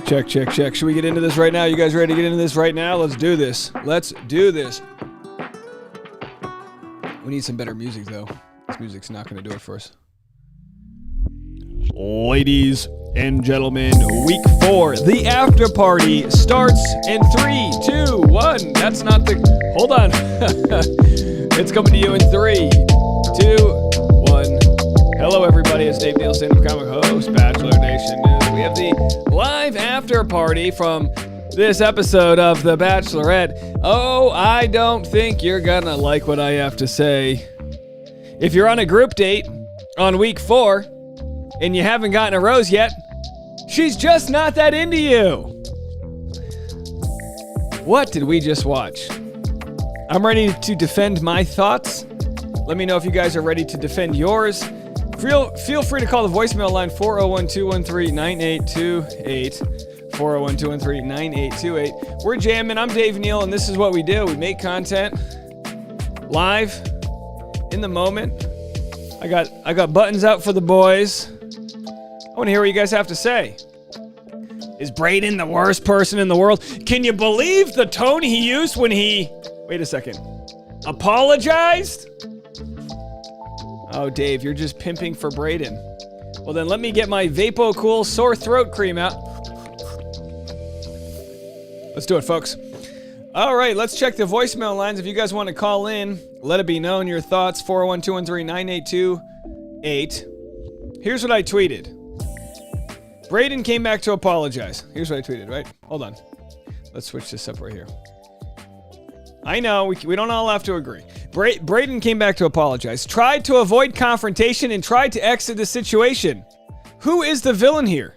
Check, check, check. Should we get into this right now? You guys ready to get into this right now? Let's do this. Let's do this. We need some better music, though. This music's not going to do it for us. Ladies and gentlemen, week 4, the after party starts in 3, 2, 1. That's not the... Hold on. It's coming to you in 3, 2, 1. Hello, everybody. It's Dave Neal, stand-up comic host, Bachelor Nation News. We have the live after party from this episode of The Bachelorette. Oh, I don't think you're gonna like what I have to say. If you're on a group date on week 4 and you haven't gotten a rose yet, she's just not that into you. What did we just watch? I'm ready to defend my thoughts. Let me know if you guys are ready to defend yours. Feel free to call the voicemail line 401-213-9828. 401-213-9828. We're jamming. I'm Dave Neal, and this is what we do. We make content live in the moment. I got buttons out for the boys. I want to hear what you guys have to say. Is Braden the worst person in the world? Can you believe the tone he used when he... Wait a second. Apologized? Oh, Dave, you're just pimping for Braden. Well, then let me get my VapoCool sore throat cream out. Let's do it, folks. All right, let's check the voicemail lines. If you guys want to call in, let it be known your thoughts. 401-213-9828. Here's what I tweeted. Braden came back to apologize. Here's what I tweeted, right? Hold on. Let's switch this up right here. I know, we don't all have to agree. Braden came back to apologize, tried to avoid confrontation, and tried to exit the situation. Who is the villain here?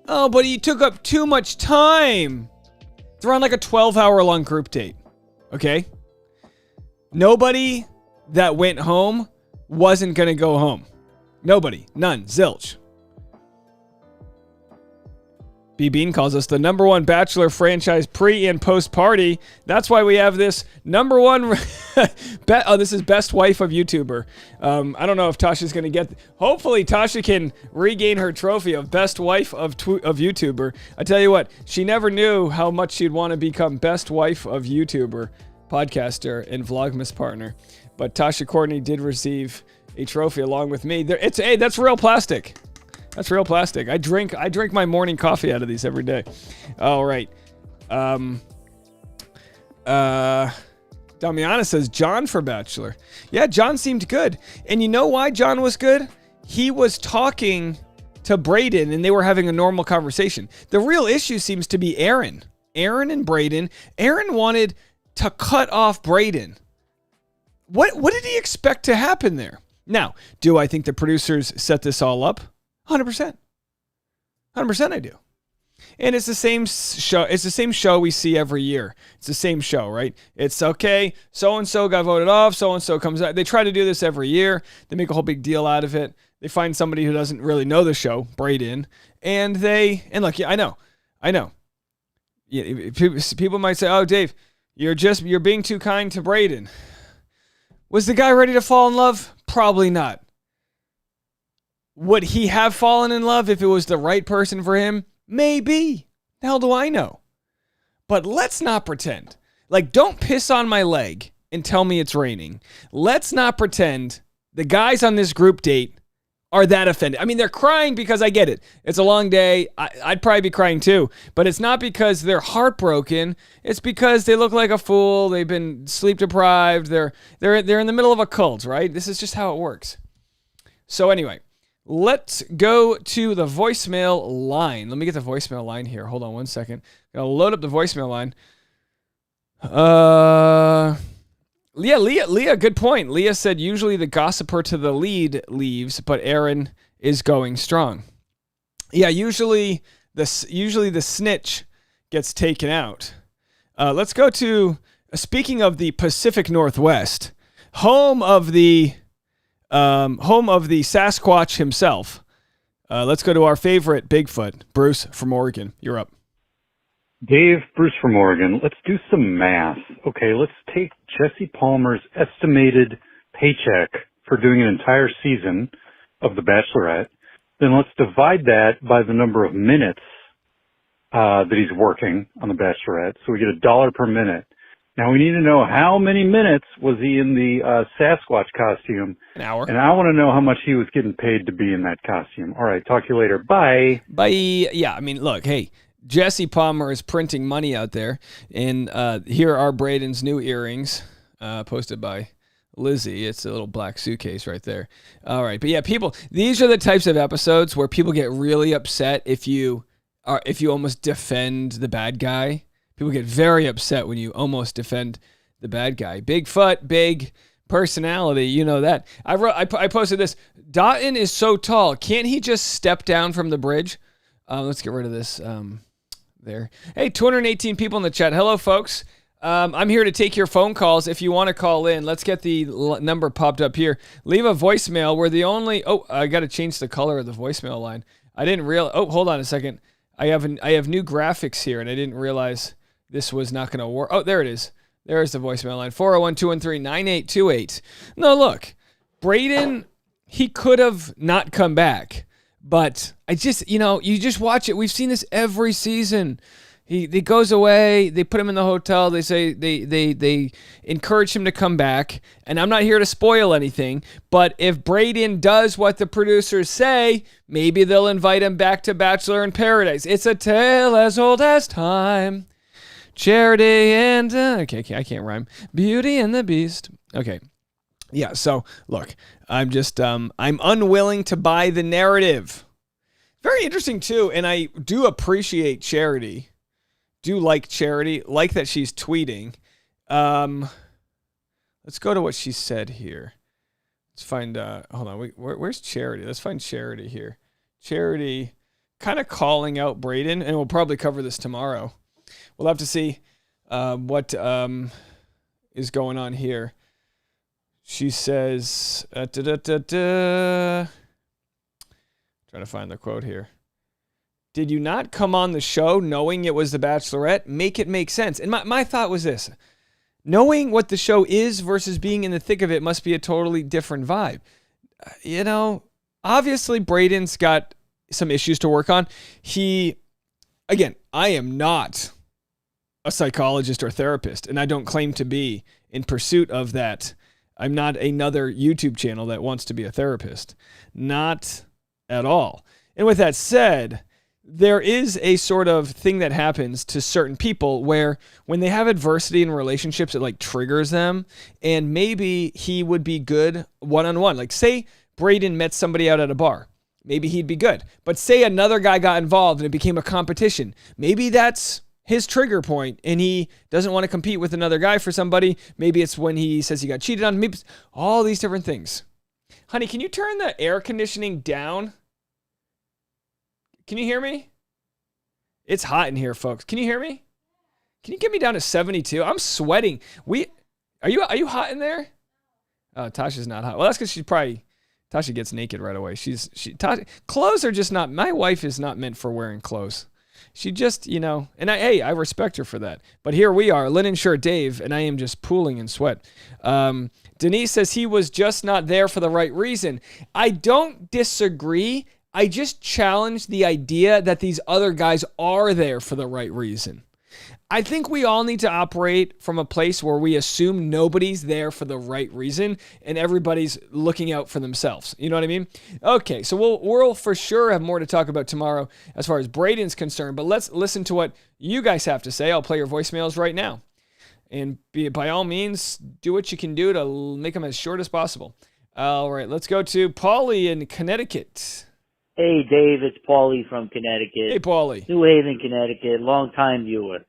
Oh, but he took up too much time. They're on like a 12-hour-long group date, okay? Nobody that went home wasn't going to go home. Nobody. None. Zilch. B. Bean calls us the number one Bachelor franchise pre- and post-party. That's why we have this number one... this is best wife of YouTuber. I don't know if Tasha's going to get... Hopefully, Tasha can regain her trophy of best wife of YouTuber. I tell you what, she never knew how much she'd want to become best wife of YouTuber, podcaster, and Vlogmas partner. But Tasha Courtney did receive a trophy along with me. That's real plastic. That's real plastic. I drink my morning coffee out of these every day. All right. Damiana says John for Bachelor. Yeah, John seemed good. And you know why John was good? He was talking to Brayden and they were having a normal conversation. The real issue seems to be Aaron. Aaron and Brayden. Aaron wanted to cut off Brayden. What did he expect to happen there? Now, do I think the producers set this all up? 100%. 100% I do. And it's the same show. It's the same show we see every year. It's the same show, right? It's okay. So-and-so got voted off. So-and-so comes out. They try to do this every year. They make a whole big deal out of it. They find somebody who doesn't really know the show, Brayden, and look, yeah, I know. Yeah, people might say, "Oh, Dave, you're being too kind to Brayden." Was the guy ready to fall in love? Probably not. Would he have fallen in love if it was the right person for him? Maybe. The hell do I know? But let's not pretend. Like, don't piss on my leg and tell me it's raining. Let's not pretend the guys on this group date are that offended. I mean, they're crying because I get it. It's a long day. I'd probably be crying too. But it's not because they're heartbroken. It's because they look like a fool. They've been sleep deprived. They're in the middle of a cult, right? This is just how it works. So anyway, let's go to the voicemail line. Let me get the voicemail line here. Hold on one second. Gotta load up the voicemail line. Leah, good point. Leah said usually the gossiper to the lead leaves, but Aaron is going strong. Yeah, usually the snitch gets taken out. Let's go to, speaking of the Pacific Northwest, home of the Sasquatch himself. Let's go to our favorite Bigfoot, Bruce from Oregon. You're up. Dave, Bruce from Oregon. Let's do some math. Okay, let's take Jesse Palmer's estimated paycheck for doing an entire season of The Bachelorette. Then let's divide that by the number of minutes that he's working on The Bachelorette. So we get $1 per minute. Now we need to know how many minutes was he in the Sasquatch costume. An hour. And I want to know how much he was getting paid to be in that costume. All right, talk to you later. Bye. Bye. Yeah, I mean, look, hey, Jesse Palmer is printing money out there, and here are Brayden's new earrings, posted by Lizzie. It's a little black suitcase right there. All right, but yeah, these are the types of episodes where people get really upset if you almost defend the bad guy. People get very upset when you almost defend the bad guy. Bigfoot, big personality, you know that. I posted this. Dotton is so tall. Can't he just step down from the bridge? Let's get rid of this. There. Hey, 218 people in the chat. Hello, folks. I'm here to take your phone calls if you want to call in. Let's get the number popped up here. Leave a voicemail. We're the only... Oh, I got to change the color of the voicemail line. I didn't realize... Oh, hold on a second. I have new graphics here, and I didn't realize this was not going to work. Oh, there it is. There's the voicemail line. 401-213-9828. No, look. Brayden, he could have not come back. But I just, you just watch it. We've seen this every season. He goes away. They put him in the hotel. They say they encourage him to come back. And I'm not here to spoil anything. But if Brayden does what the producers say, maybe they'll invite him back to Bachelor in Paradise. It's a tale as old as time. Charity and okay, I can't rhyme. Beauty and the Beast. Okay. Yeah, so look, I'm just I'm unwilling to buy the narrative. Very interesting too, and I do appreciate Charity. Do like Charity, like that she's tweeting. Let's go to what she said here. Let's find hold on, where's Charity? Let's find Charity here. Charity kind of calling out Brayden, and we'll probably cover this tomorrow. We'll have to see what is going on here. She says, trying to find the quote here. Did you not come on the show knowing it was The Bachelorette? Make it make sense. And my thought was this. Knowing what the show is versus being in the thick of it must be a totally different vibe. Obviously Brayden's got some issues to work on. Again, I am not a psychologist or therapist, and I don't claim to be in pursuit of that. I'm not another YouTube channel that wants to be a therapist. Not at all. And with that said, there is a sort of thing that happens to certain people where when they have adversity in relationships, it like triggers them. And maybe he would be good one-on-one. Like say Brayden met somebody out at a bar. maybe he'd be good. But say another guy got involved and it became a competition. Maybe that's his trigger point and he doesn't want to compete with another guy for somebody. Maybe it's when he says he got cheated on. Maybe all these different things. Honey, can you turn the air conditioning down? Can you hear me? It's hot in here, folks. Can you hear me? Can you get me down to 72? I'm sweating. Are you hot in there? Oh, Tasha's not hot. Well, that's because Tasha gets naked right away. Clothes are just not, my wife is not meant for wearing clothes. She just, and I respect her for that. But here we are, linen shirt Dave, and I am just pooling in sweat. Denise says he was just not there for the right reason. I don't disagree. I just challenge the idea that these other guys are there for the right reason. I think we all need to operate from a place where we assume nobody's there for the right reason and everybody's looking out for themselves. You know what I mean? Okay, so we'll for sure have more to talk about tomorrow as far as Braden's concerned, but let's listen to what you guys have to say. I'll play your voicemails right now. And by all means, do what you can do to make them as short as possible. All right, let's go to Paulie in Connecticut. Hey, Dave, it's Paulie from Connecticut. Hey, Paulie. New Haven, Connecticut, long-time viewer.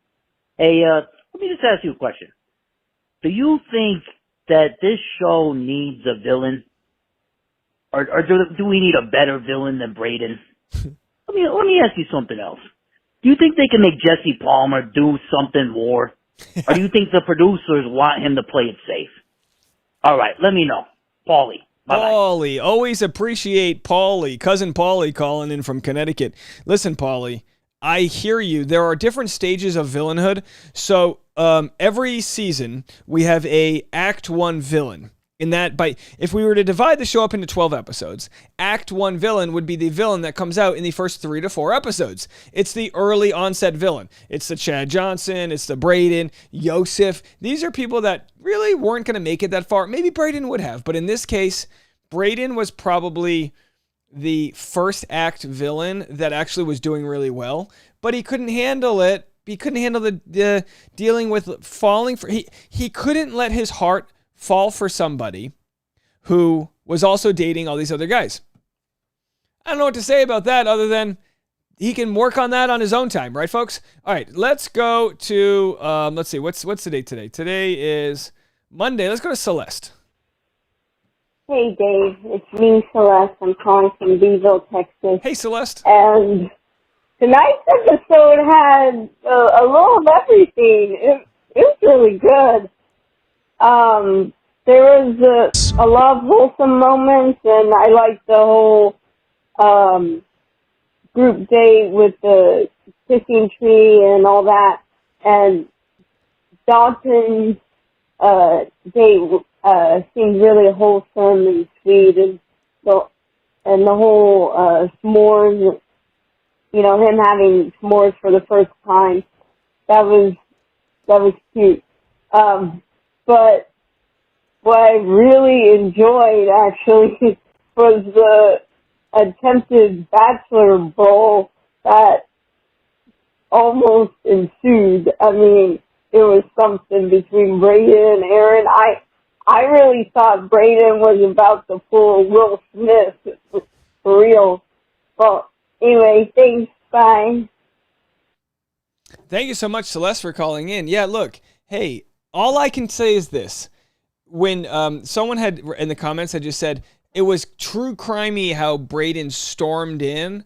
Hey, let me just ask you a question. Do you think that this show needs a villain? Or do we need a better villain than Braden? Let me ask you something else. Do you think they can make Jesse Palmer do something more? Or do you think the producers want him to play it safe? All right, let me know. Paulie. Bye-bye. Paulie. Always appreciate Paulie. Cousin Paulie calling in from Connecticut. Listen, Paulie, I hear you. There are different stages of villainhood. So every season, we have a Act 1 villain. If we were to divide the show up into 12 episodes, Act 1 villain would be the villain that comes out in the first 3 to 4 episodes. It's the early onset villain. It's the Chad Johnson, it's the Braden, Yosef. These are people that really weren't going to make it that far. Maybe Braden would have, but in this case, Braden was probably the first act villain that actually was doing really well, but he couldn't handle it. He couldn't handle the dealing with falling for, he couldn't let his heart fall for somebody who was also dating all these other guys. I don't know what to say about that other than he can work on that on his own time, right, folks? All right, let's go to, let's see, what's the date today? Today is Monday. Let's go to Celeste. Hey, Dave. It's me, Celeste. I'm calling from Beeville, Texas. Hey, Celeste. And tonight's episode had a little of everything. It was really good. There was a lot of wholesome moments, and I liked the whole group date with the kissing tree and all that. And Dalton's date seemed really wholesome and sweet, and the whole s'mores, him having s'mores for the first time, that was cute. But what I really enjoyed, actually, was the attempted bachelor bowl that almost ensued. I mean, it was something between Braden and Aaron. I really thought Braden was about to pull Will Smith for real. Well, anyway, thanks. Bye. Thank you so much, Celeste, for calling in. Yeah, look, hey, all I can say is this. When someone had in the comments had just said it was true crimey how Braden stormed in,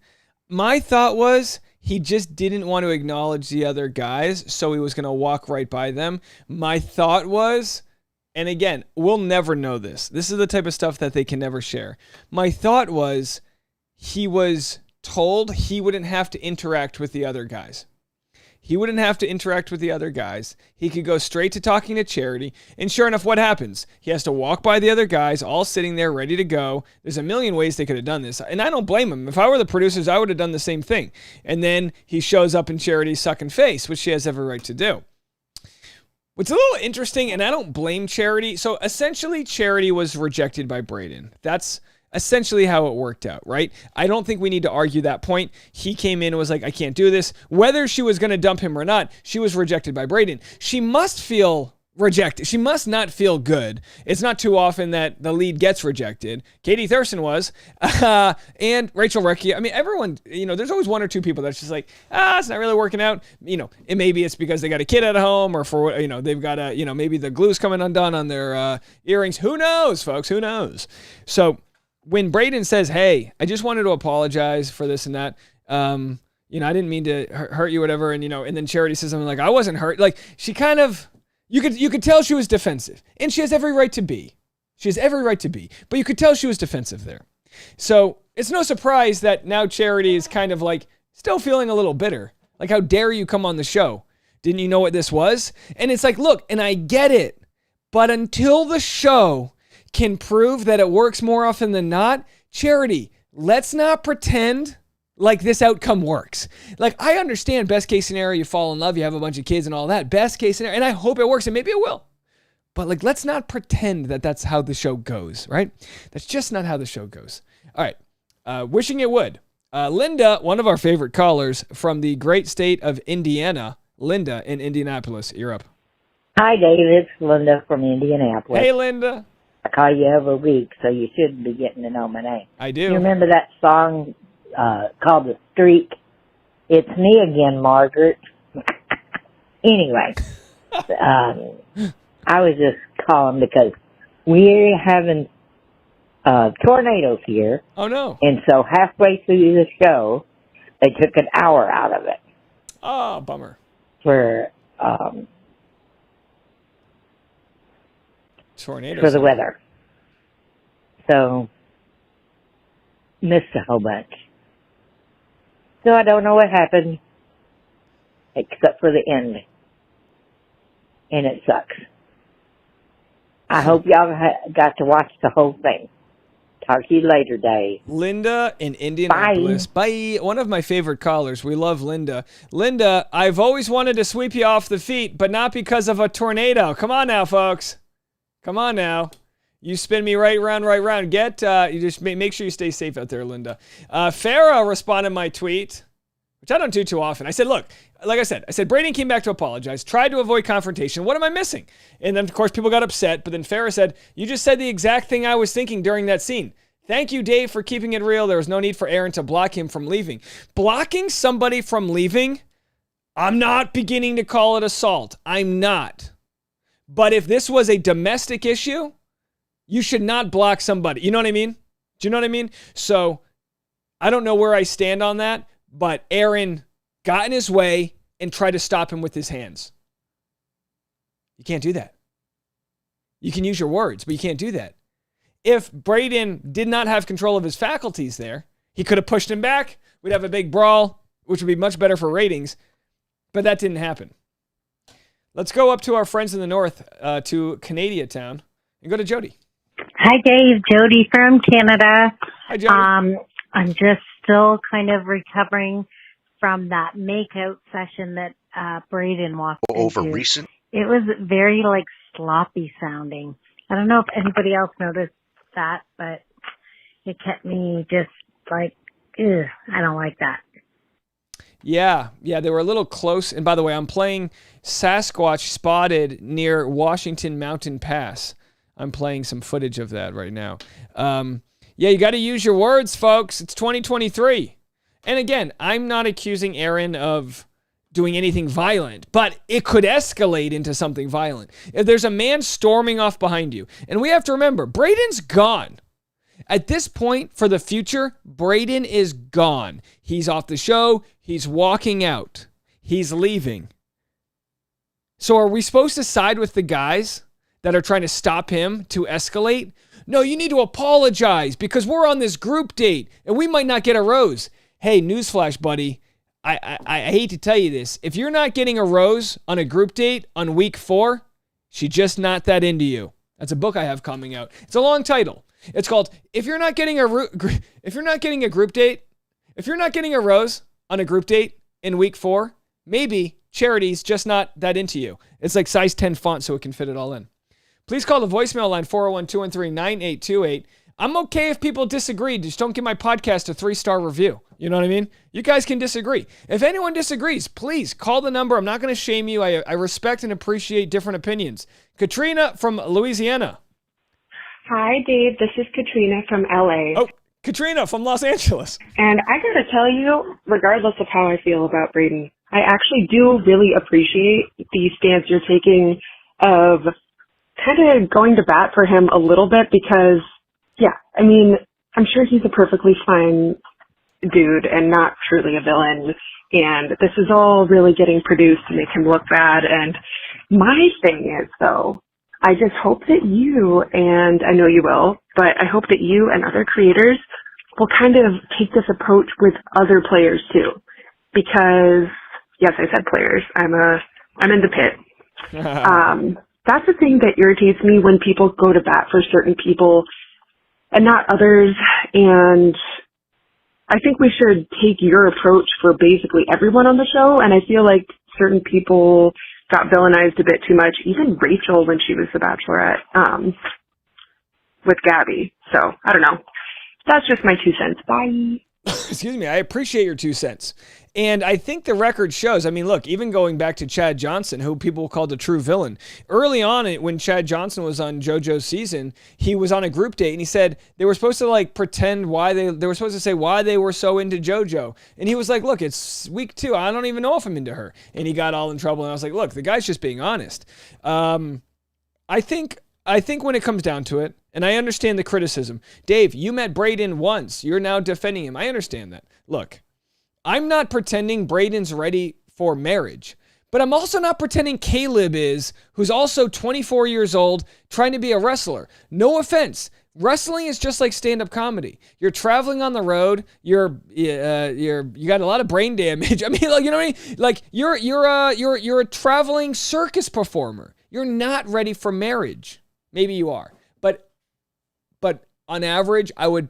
my thought was he just didn't want to acknowledge the other guys, so he was going to walk right by them. My thought was, and again, we'll never know this. This is the type of stuff that they can never share. My thought was he was told he wouldn't have to interact with the other guys. He wouldn't have to interact with the other guys. He could go straight to talking to Charity. And sure enough, what happens? He has to walk by the other guys, all sitting there ready to go. There's a million ways they could have done this. And I don't blame him. If I were the producers, I would have done the same thing. And then he shows up in Charity's sucking face, which she has every right to do. What's a little interesting, and I don't blame Charity. So essentially, Charity was rejected by Braden. That's essentially how it worked out, right? I don't think we need to argue that point. He came in and was like, I can't do this. Whether she was going to dump him or not, she was rejected by Braden. She must feel rejected. She must not feel good. It's not too often that the lead gets rejected. Katie Thurston was, and Rachel Recchia. I mean, everyone, there's always one or two people that's just like, it's not really working out. And maybe it's because they got a kid at home, or for, they've got maybe the glue's coming undone on their earrings. Who knows, folks? Who knows? So when Braden says, hey, I just wanted to apologize for this and that, I didn't mean to hurt you, whatever. And, and then Charity says something like, I wasn't hurt. Like, she kind of, you could tell she was defensive, and she has every right to be. She has every right to be, but you could tell she was defensive there. So it's no surprise that now Charity is kind of like still feeling a little bitter. Like, how dare you come on the show? Didn't you know what this was? And it's like, look, and I get it, but until the show can prove that it works more often than not, Charity, let's not pretend like this outcome works. Like, I understand best case scenario, you fall in love, you have a bunch of kids and all that. Best case scenario, and I hope it works, and maybe it will. But like, let's not pretend that that's how the show goes, right? That's just not how the show goes. All right, wishing it would. Linda, one of our favorite callers from the great state of Indiana. Linda in Indianapolis, you're up. Hi, David. It's Linda from Indianapolis. Hey, Linda. I call you every week, so you should be getting to know my name. I do. You remember that song called The Streak? It's me again, Margaret. Anyway, I was just calling because we're having tornadoes here. Oh, no. And so halfway through the show, they took an hour out of it. Oh, bummer. For tornadoes. For the weather. So, missed a whole bunch. So I don't know what happened, except for the end. And it sucks. I hope y'all got to watch the whole thing. Talk to you later, Dave. Linda in Indianapolis. Bye. One of my favorite callers. We love Linda. Linda, I've always wanted to sweep you off the feet, but not because of a tornado. Come on now, folks. Come on now. You spin me right round. You just make sure you stay safe out there, Linda. Farah responded to my tweet, which I don't do too often. I said, look, like I said, Braden came back to apologize, tried to avoid confrontation. What am I missing? And then, of course, people got upset. But then Farah said, you just said the exact thing I was thinking during that scene. Thank you, Dave, for keeping it real. There was no need for Aaron to block him from leaving. Blocking somebody from leaving, I'm not beginning to call it assault. I'm not. But if this was a domestic issue, you should not block somebody. You know what I mean? Do you know what I mean? So I don't know where I stand on that, but Aaron got in his way and tried to stop him with his hands. You can't do that. You can use your words, but you can't do that. If Braden did not have control of his faculties there, he could have pushed him back. We'd have a big brawl, which would be much better for ratings, but that didn't happen. Let's go up to our friends in the north, to Canada Town, and go to Jody. Hi, Dave. Jody from Canada. Hi, Jody. I'm just still kind of recovering from that makeout session that Braden walked over into. recent. It was very sloppy sounding. I don't know if anybody else noticed that, but it kept me just ew, I don't like that. Yeah, they were a little close. And by the way, I'm playing Sasquatch Spotted near Washington Mountain Pass. I'm playing some footage of that right now. Yeah, you got to use your words, folks. It's 2023. And again, I'm not accusing Aaron of doing anything violent, but it could escalate into something violent. If there's a man storming off behind you, and we have to remember, Braden's gone. At this point, for the future, Braden is gone. He's off the show. He's walking out. He's leaving. So are we supposed to side with the guys that are trying to stop him to escalate? No, you need to apologize because we're on this group date and we might not get a rose. Hey, newsflash, buddy. I hate to tell you this. If you're not getting a rose on a group date on week 4, she's just not that into you. That's a book I have coming out. It's a long title. It's called if you're not getting a group date, if you're not getting a rose on a group date in week 4, maybe Charity's just not that into you. It's like size 10 font so it can fit it all in. Please call the voicemail line 401-213-9828. I'm okay if people disagree. Just don't give my podcast a 3-star review. You know what I mean? You guys can disagree. If anyone disagrees, please call the number. I'm not going to shame you. I respect and appreciate different opinions. Katrina from Louisiana. Hi, Dave. This is Katrina from LA. Oh, Katrina from Los Angeles. And I gotta tell you, regardless of how I feel about Braden, I actually do really appreciate the stance you're taking of kind of going to bat for him a little bit because, yeah, I mean, I'm sure he's a perfectly fine dude and not truly a villain. And this is all really getting produced to make him look bad. And my thing is, though, I just hope that you, and I know you will, but I hope that you and other creators will kind of take this approach with other players too. Because, yes, I said players. I'm in the pit. That's the thing that irritates me when people go to bat for certain people and not others. And I think we should take your approach for basically everyone on the show. And I feel like certain people got villainized a bit too much. Even Rachel when she was the Bachelorette, with Gabby. So, I don't know. That's just my 2 cents. Bye. Excuse me. I appreciate your 2 cents. And I think the record shows, I mean, look, even going back to Chad Johnson, who people called a true villain, early on when Chad Johnson was on JoJo's season, he was on a group date and he said they were supposed to like pretend why they were supposed to say why they were so into JoJo. And he was like, look, it's week 2. I don't even know if I'm into her. And he got all in trouble. And I was like, look, the guy's just being honest. I think when it comes down to it, and I understand the criticism, Dave, you met Braden once. You're now defending him. I understand that. Look, I'm not pretending Braden's ready for marriage, but I'm also not pretending Caleb is, who's also 24 years old, trying to be a wrestler. No offense. Wrestling is just like stand-up comedy. You're traveling on the road. You got a lot of brain damage. I mean, like, you know what I mean? Like you're a traveling circus performer. You're not ready for marriage. Maybe you are, but on average, I would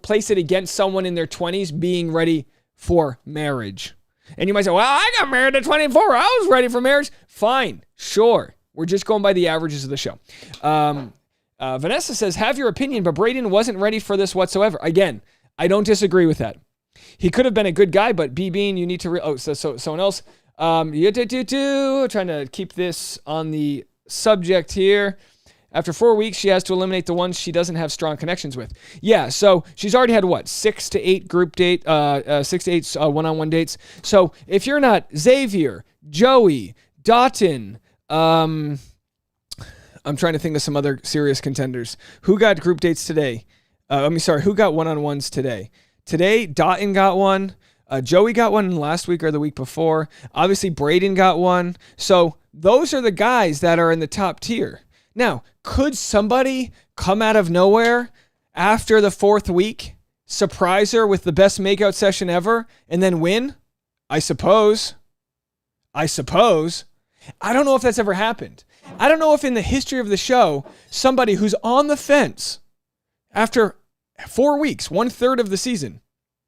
place it against someone in their 20s being ready for marriage. And you might say, well, I got married at 24. I was ready for marriage. Fine. Sure. We're just going by the averages of the show. Vanessa says, have your opinion, but Braden wasn't ready for this whatsoever. Again, I don't disagree with that. He could have been a good guy, but B-Bean, you need to... so someone else. Trying to keep this on the subject here. After 4 weeks, she has to eliminate the ones she doesn't have strong connections with. Yeah, so she's already had, 6 to 8 group date, 6 to 8 one-on-one dates. So if you're not Xavier, Joey, Dotun, I'm trying to think of some other serious contenders. Who got group dates today? Who got one-on-ones today? Today, Dotun got one. Joey got one last week or the week before. Obviously, Braden got one. So those are the guys that are in the top tier. Now, could somebody come out of nowhere after the 4th week, surprise her with the best makeout session ever, and then win? I suppose. I don't know if that's ever happened. I don't know if in the history of the show, somebody who's on the fence after 4 weeks, 1/3 of the season,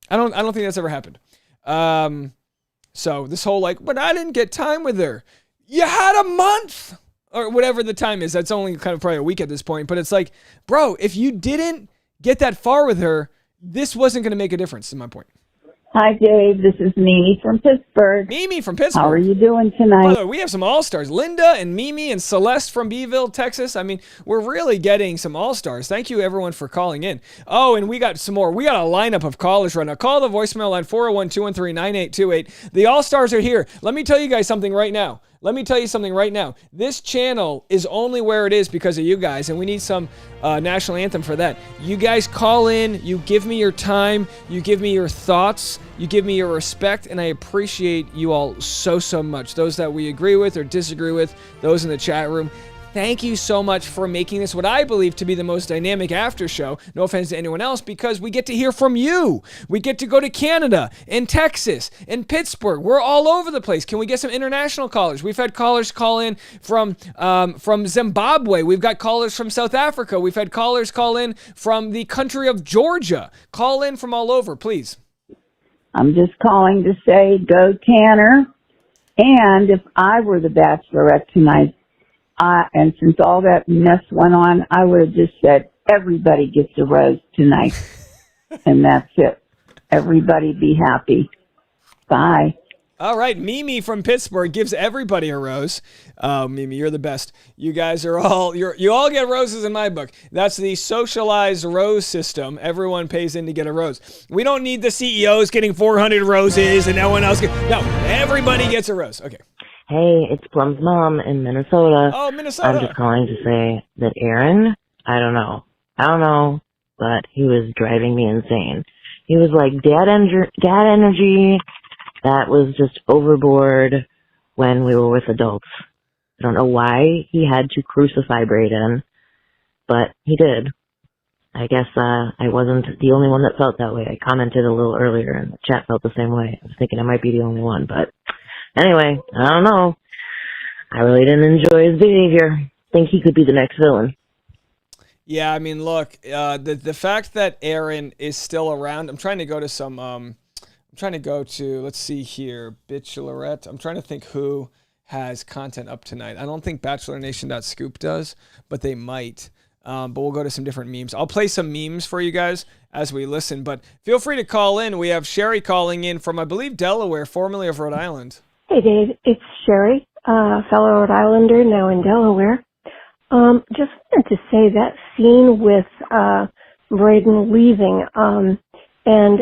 I don't think that's ever happened. So this whole but I didn't get time with her. You had a month. Or whatever the time is. That's only kind of probably a week at this point. But it's like, bro, if you didn't get that far with her, this wasn't going to make a difference, is my point. Hi, Dave. This is Mimi from Pittsburgh. Mimi from Pittsburgh. How are you doing tonight? By the way, we have some all-stars. Linda and Mimi and Celeste from Beeville, Texas. I mean, we're really getting some all-stars. Thank you, everyone, for calling in. Oh, and we got some more. We got a lineup of callers right now. Call the voicemail line 401-213-9828. The all-stars are here. Let me tell you guys something right now. This channel is only where it is because of you guys, and we need some national anthem for that. You guys call in, you give me your time, you give me your thoughts, you give me your respect, and I appreciate you all so much. Those that we agree with or disagree with, those in the chat room. Thank you so much for making this what I believe to be the most dynamic after show. No offense to anyone else, because we get to hear from you. We get to go to Canada and Texas and Pittsburgh. We're all over the place. Can we get some international callers? We've had callers call in from Zimbabwe. We've got callers from South Africa. We've had callers call in from the country of Georgia. Call in from all over, please. I'm just calling to say go Tanner. And if I were the Bachelorette tonight, and since all that mess went on, I would have just said, everybody gets a rose tonight. And that's it. Everybody be happy. Bye. All right, Mimi from Pittsburgh gives everybody a rose. Oh, Mimi, you're the best. You guys are you all get roses in my book. That's the socialized rose system. Everyone pays in to get a rose. We don't need the CEOs getting 400 roses and no one else no, everybody gets a rose. Okay. Hey, it's Plum's mom in Minnesota. Oh, Minnesota. I'm just calling to say that Aaron, I don't know, but he was driving me insane. He was like, dad energy. That was just overboard when we were with adults. I don't know why he had to crucify Brayden, but he did. I guess I wasn't the only one that felt that way. I commented a little earlier, and the chat felt the same way. I was thinking I might be the only one, but anyway, I don't know. I really didn't enjoy his behavior. Think he could be the next villain. Yeah, I mean, look, the fact that Aaron is still around, I'm trying to go to some... let's see here, Bachelorette. I'm trying to think who has content up tonight. I don't think BachelorNation.scoop does, but they might. But we'll go to some different memes. I'll play some memes for you guys as we listen, but feel free to call in. We have Sherry calling in from, I believe, Delaware, formerly of Rhode Island. Hey, Dave. It's Sherry, fellow Rhode Islander, now in Delaware. Just wanted to say that scene with Brayden leaving, and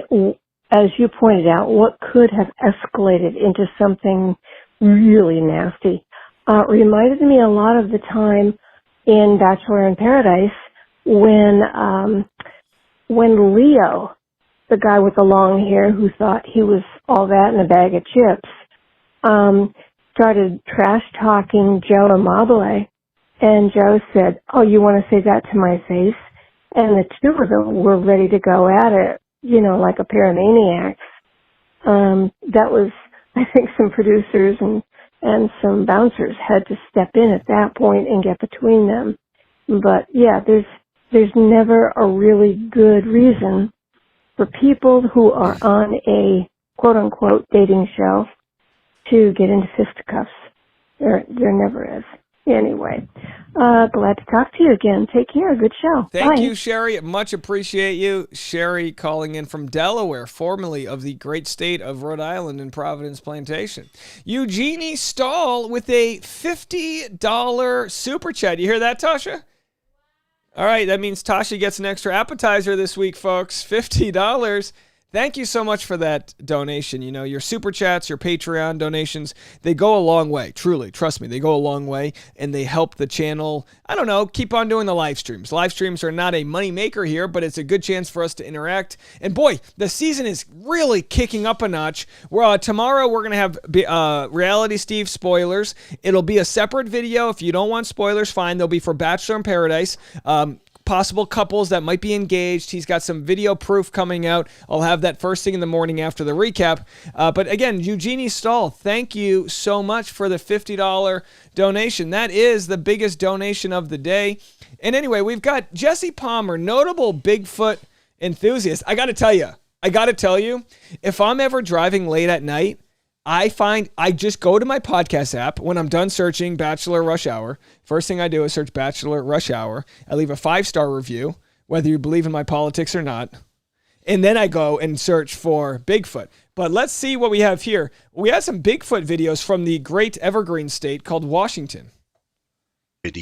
as you pointed out, what could have escalated into something really nasty, reminded me a lot of the time in Bachelor in Paradise when Leo, the guy with the long hair who thought he was all that in a bag of chips, started trash talking Joe Amabile, and Joe said, "Oh, you want to say that to my face?" And the two of them were ready to go at it, like a pair of maniacs. That was, I think, some producers and some bouncers had to step in at that point and get between them. But yeah, there's never a really good reason for people who are on a quote unquote dating show to get into fisticuffs. There never is. Anyway, glad to talk to you again. Take care. Good show. Thank Bye. you, Sherry. Much appreciate you. Sherry calling in from Delaware, formerly of the great state of Rhode Island and Providence Plantation. Eugenie Stahl with a $50 super chat. You hear that, Tasha? All right, that means Tasha gets an extra appetizer this week, folks. $50. Thank you so much for that donation. Your super chats, your Patreon donations, they go a long way. Truly, trust me, they go a long way, and they help the channel, keep on doing the live streams. Live streams are not a money maker here, but it's a good chance for us to interact. And boy, the season is really kicking up a notch. Tomorrow we're going to have Reality Steve spoilers. It'll be a separate video. If you don't want spoilers, fine. They'll be for Bachelor in Paradise. Possible couples that might be engaged. He's got some video proof coming out. I'll have that first thing in the morning after the recap. But again, Eugenie Stahl, thank you so much for the $50 donation. That is the biggest donation of the day. And anyway, we've got Jesse Palmer, notable Bigfoot enthusiast. I got to tell you, if I'm ever driving late at night, I just go to my podcast app when I'm done searching Bachelor Rush Hour. First thing I do is search Bachelor Rush Hour. I leave a 5-star review, whether you believe in my politics or not. And then I go and search for Bigfoot. But let's see what we have here. We had some Bigfoot videos from the great evergreen state called Washington.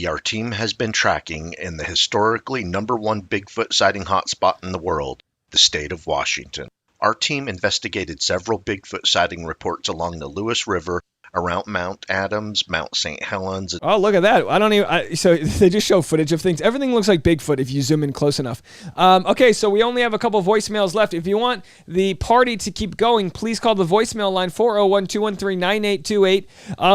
Our team has been tracking in the historically #1 Bigfoot sighting hotspot in the world, the state of Washington. Our team investigated several Bigfoot sighting reports along the Lewis River, around Mount Adams, Mount St. Helens. Oh, look at that. So they just show footage of things. Everything looks like Bigfoot if you zoom in close enough. Okay, so we only have a couple voicemails left. If you want the party to keep going, please call the voicemail line 401-213-9828.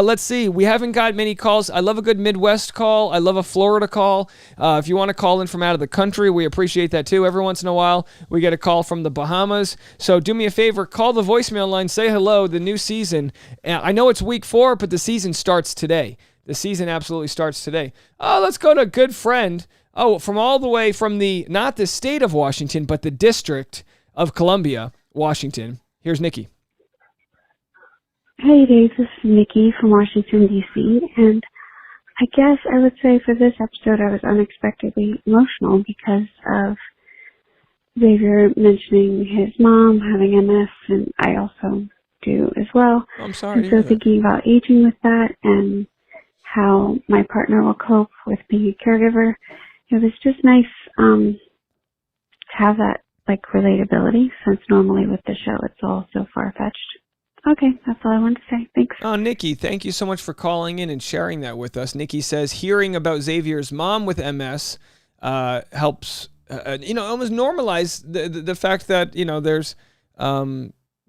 Let's see. We haven't got many calls. I love a good Midwest call. I love a Florida call. If you want to call in from out of the country, we appreciate that too. Every once in a while, we get a call from the Bahamas. So do me a favor, call the voicemail line, say hello, the new season. I know it's week 4, but the season starts today. The season absolutely starts today. Oh, let's go to a good friend. Oh, from all the way from not the state of Washington, but the District of Columbia, Washington. Here's Nikki. Hey, Dave. This is Nikki from Washington, D.C., and I guess I would say for this episode I was unexpectedly emotional because of Xavier mentioning his mom having MS, and I also do as well. Oh, I'm sorry. And so thinking about aging with that and how my partner will cope with being a caregiver, it was just nice to have that like relatability, since normally with the show it's all so far-fetched. Okay, that's all I wanted to say. Thanks. Oh, Nikki, thank you so much for calling in and sharing that with us. Nikki says, hearing about Xavier's mom with MS helps, almost normalize the fact that, there's,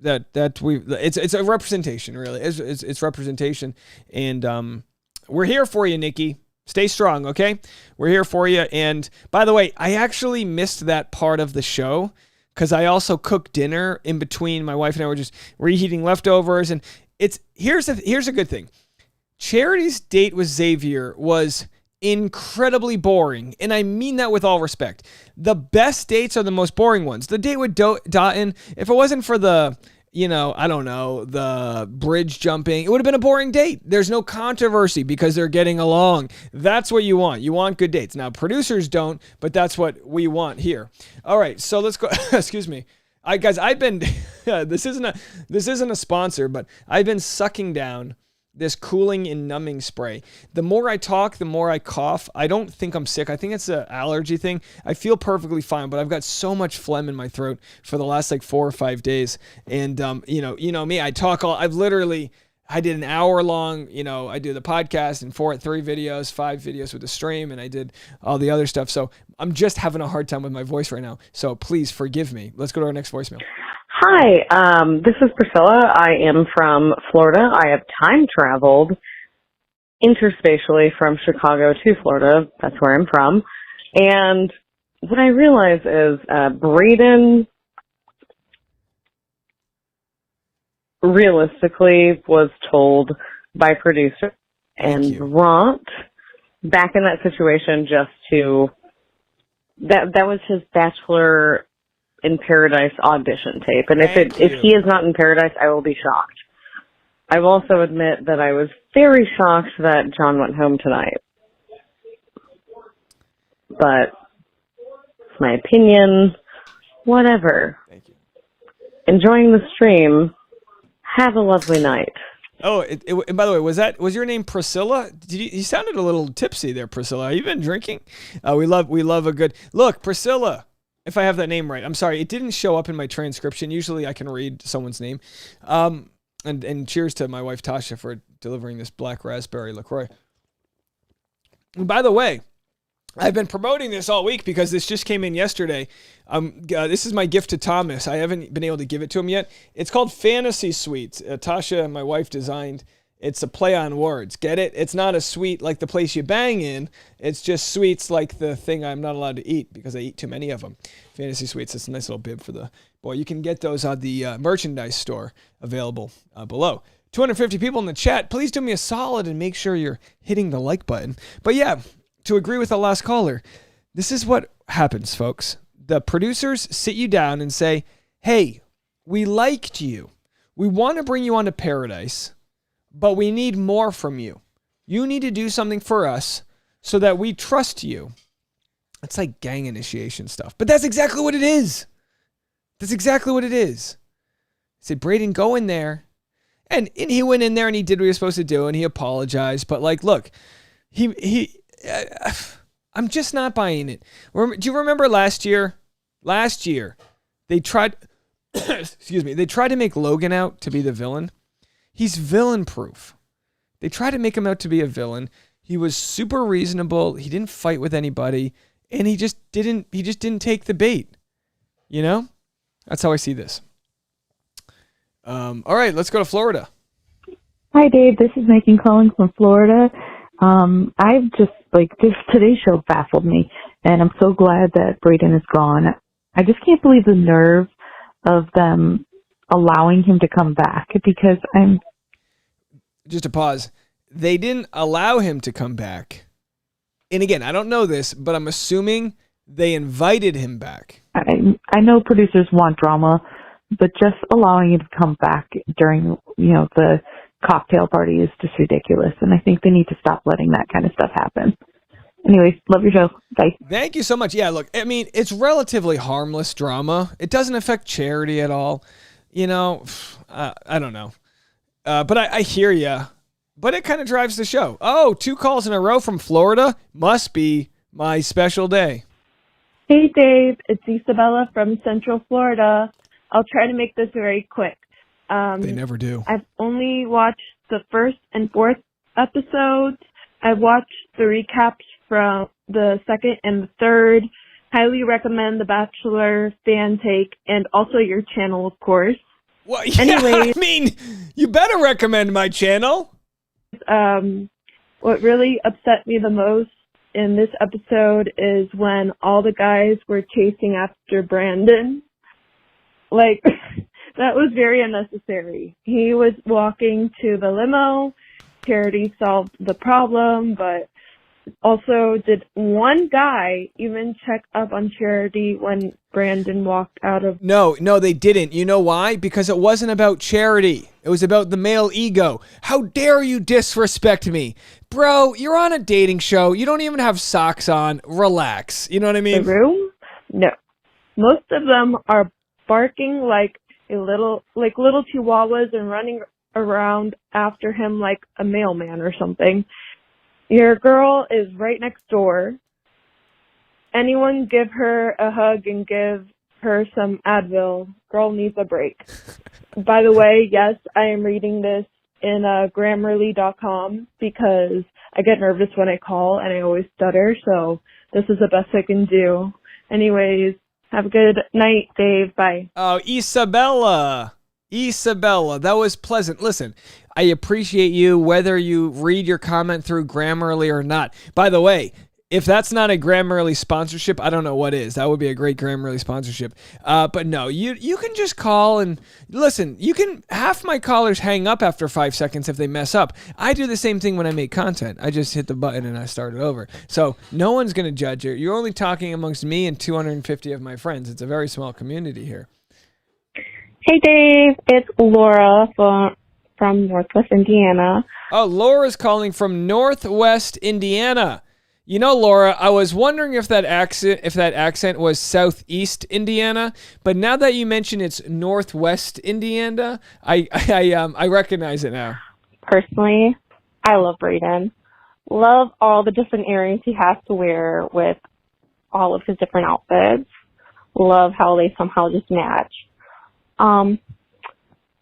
it's a representation, really. It's representation. And we're here for you, Nikki. Stay strong, okay? We're here for you. And by the way, I actually missed that part of the show because I also cooked dinner in between. My wife and I were just reheating leftovers. And here's a good thing. Charity's date with Xavier was incredibly boring. And I mean that with all respect. The best dates are the most boring ones. The date with Dotton, if it wasn't for the, the bridge jumping, it would have been a boring date. There's no controversy because they're getting along. That's what you want. You want good dates. Now, producers don't, but that's what we want here. All right, so let's go. Excuse me. Guys, I've been, this isn't a sponsor, but I've been sucking down this cooling and numbing spray. The more I talk, the more I cough. I don't think I'm sick. I think it's an allergy thing. I feel perfectly fine, but I've got so much phlegm in my throat for the last 4 or 5 days. And, you know me, I did an hour long, I do the podcast and 3 videos, 5 videos with the stream, and I did all the other stuff. So I'm just having a hard time with my voice right now. So please forgive me. Let's go to our next voicemail. Hi, this is Priscilla. I am from Florida. I have time traveled interspatially from Chicago to Florida. That's where I'm from. And what I realize is Braden realistically was told by producer and Ront back in that situation just to that was his Bachelor in Paradise audition tape, and if he is not in Paradise, I will be shocked. I will also admit that I was very shocked that John went home tonight, but it's my opinion. Whatever. Thank you. Enjoying the stream. Have a lovely night. Oh, and by the way, was your name Priscilla? You sounded a little tipsy there, Priscilla. Have you been drinking? We love a good look, Priscilla. If I have that name right, I'm sorry, it didn't show up in my transcription. Usually, I can read someone's name. And cheers to my wife Tasha for delivering this black raspberry LaCroix. And by the way, I've been promoting this all week because this just came in yesterday. This is my gift to Thomas. I haven't been able to give it to him yet. It's called Fantasy Suites. Tasha and my wife designed. It's a play on words. Get it? It's not a suite like the place you bang in. It's just sweets like the thing I'm not allowed to eat because I eat too many of them. Fantasy Suites. It's a nice little bib for the boy. You can get those on the merchandise store available below. 250 people in the chat. Please do me a solid and make sure you're hitting the like button. But yeah, to agree with the last caller, this is what happens, folks. The producers sit you down and say, hey, we liked you. We want to bring you onto Paradise, but we need more from you. You need to do something for us so that we trust you. It's like gang initiation stuff, but that's exactly what it is. That's exactly what it is. I said, Braden, go in there. And he went in there and he did what he was supposed to do and he apologized. But look, I'm just not buying it. Do you remember last year? Last year, they tried, they tried to make Logan out to be the villain. He's villain proof. They tried to make him out to be a villain. He was super reasonable. He didn't fight with anybody, and he just didn't take the bait. That's how I see this. All right, let's go to Florida. Hi, Dave. This is Megan calling from Florida. I've just today's show baffled me, and I'm so glad that Braden is gone. I just can't believe the nerve of them allowing him to come back, because just a pause. They didn't allow him to come back. And again, I don't know this, but I'm assuming they invited him back. I know producers want drama, but just allowing him to come back during, the cocktail party is just ridiculous. And I think they need to stop letting that kind of stuff happen. Anyways, love your show. Bye. Thank you so much. Yeah, look, I mean, it's relatively harmless drama. It doesn't affect Charity at all. You know, I don't know. But I hear ya. But it kind of drives the show. Oh, 2 calls in a row from Florida. Must be my special day. Hey, Dave. It's Isabella from Central Florida. I'll try to make this very quick. They never do. I've only watched the first and fourth episodes. I watched the recaps from the second and the third. Highly recommend The Bachelor fan take and also your channel, of course. Well, yeah, anyways, I mean, you better recommend my channel. What really upset me the most in this episode is when all the guys were chasing after Brandon. Like, that was very unnecessary. He was walking to the limo. Charity solved the problem, but also, did one guy even check up on Charity when Brandon walked out of... No, they didn't. You know why? Because it wasn't about Charity. It was about the male ego. How dare you disrespect me? Bro, you're on a dating show. You don't even have socks on. Relax. You know what I mean? The room? No. Most of them are barking like little chihuahuas and running around after him like a mailman or something. Your girl is right next door. Anyone give her a hug and give her some Advil. Girl needs a break. By the way, yes, I am reading this in Grammarly.com because I get nervous when I call and I always stutter, so this is the best I can do. Anyways, have a good night, Dave. Bye. Oh, Isabella, that was pleasant. Listen, I appreciate you whether you read your comment through Grammarly or not. By the way, if that's not a Grammarly sponsorship, I don't know what is. That would be a great Grammarly sponsorship. But no, you can just call and listen. Half my callers hang up after 5 seconds if they mess up. I do the same thing when I make content. I just hit the button and I start it over. So no one's going to judge you. You're only talking amongst me and 250 of my friends. It's a very small community here. Hey, Dave. It's Laura from Northwest Indiana. Oh, Laura's calling from Northwest Indiana. You know, Laura, I was wondering if that accent was Southeast Indiana, but now that you mention it's Northwest Indiana, I recognize it now. Personally, I love Brayden. Love all the different earrings he has to wear with all of his different outfits. Love how they somehow just match.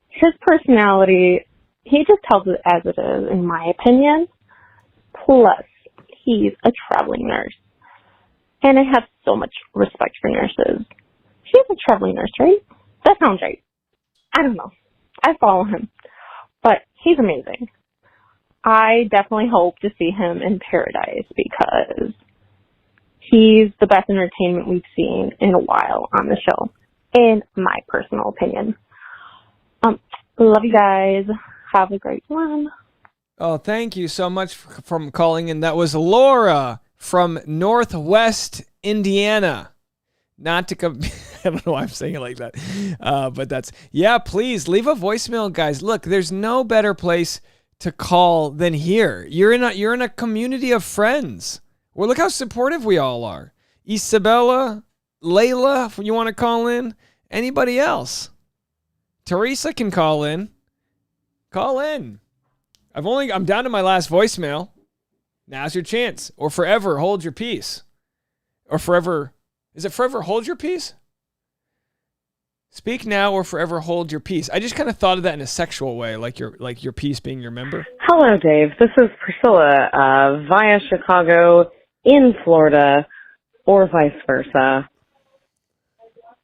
His personality, he just tells it as it is, in my opinion. Plus, he's a traveling nurse. And I have so much respect for nurses. She's a traveling nurse, right? That sounds right. I don't know. I follow him. But he's amazing. I definitely hope to see him in Paradise because he's the best entertainment we've seen in a while on the show, in my personal opinion. Love you guys. Have a great one. Oh, thank you so much for calling in. That was Laura from Northwest Indiana. Not to come, I don't know why I'm saying it like that, but that's, yeah, please leave a voicemail, guys. Look, there's no better place to call than here. You're in a community of friends. Well, look how supportive we all are. Isabella, Layla, if you want to call in, anybody else. Teresa can call in. Call in. I'm down to my last voicemail. Now's your chance. Or forever hold your peace. Or forever, is it forever hold your peace? Speak now or forever hold your peace. I just kind of thought of that in a sexual way, like your peace being your member. Hello, Dave. This is Priscilla via Chicago in Florida or vice versa.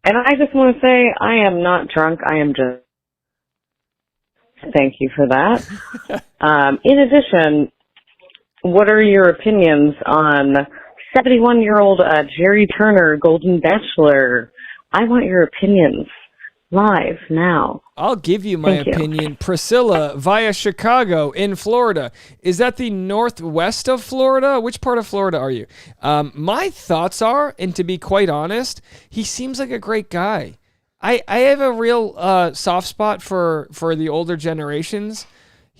And I just want to say I am not drunk. I am just... Thank you for that. In addition, what are your opinions on 71-year-old Jerry Turner, Golden Bachelor? I want your opinions live now. I'll give you my opinion. Priscilla via Chicago in Florida. Is that the northwest of Florida? Which part of Florida are you? My thoughts are, and to be quite honest, he seems like a great guy. I have a real soft spot for the older generations.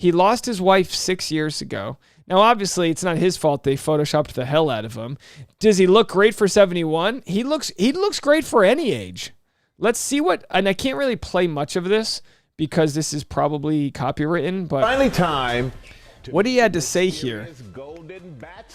He lost his wife 6 years ago. Now, obviously, it's not his fault. They photoshopped the hell out of him. Does he look great for 71? He looks great for any age. Let's see and I can't really play much of this because this is probably copywritten, but Finally time. What he had to say here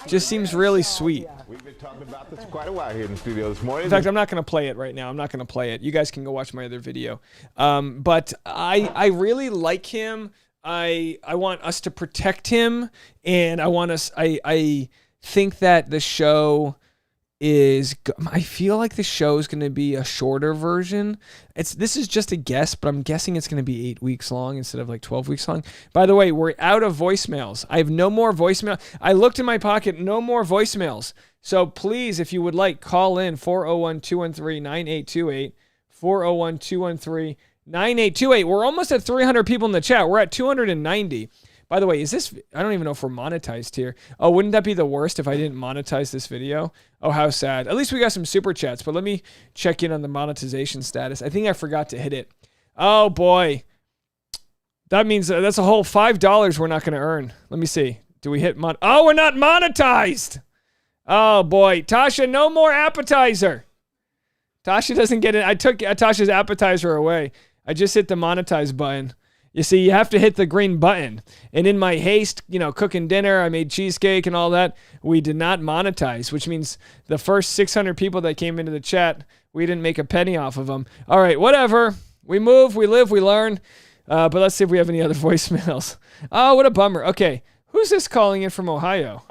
just seems really sweet. We've been talking about this quite a while here in the studio this morning. In fact, I'm not going to play it right now. I'm not going to play it. You guys can go watch my other video. But I really like him. I want us to protect him, and I think that the show I feel like the show is going to be a shorter version. This is just a guess, but I'm guessing it's going to be 8 weeks long instead of like 12 weeks long. By the way, we're out of voicemails. I have no more voicemail. I looked in my pocket, no more voicemails. So please, if you would like, call in 401-213-9828, 401-213-9828. We're almost at 300 people in the chat. We're at 290. By the way, I don't even know if we're monetized here. Oh, wouldn't that be the worst if I didn't monetize this video? Oh, how sad. At least we got some super chats, but let me check in on the monetization status. I think I forgot to hit it. Oh, boy. That means that's a whole $5 we're not going to earn. Let me see. Do we hit Oh, we're not monetized. Oh, boy. Tasha, no more appetizer. Tasha doesn't get it. I took Tasha's appetizer away. I just hit the monetize button. You see, you have to hit the green button. And in my haste, cooking dinner, I made cheesecake and all that. We did not monetize, which means the first 600 people that came into the chat, we didn't make a penny off of them. All right, whatever. We move, we live, we learn. But let's see if we have any other voicemails. Oh, what a bummer. Okay, who's this calling in from Ohio?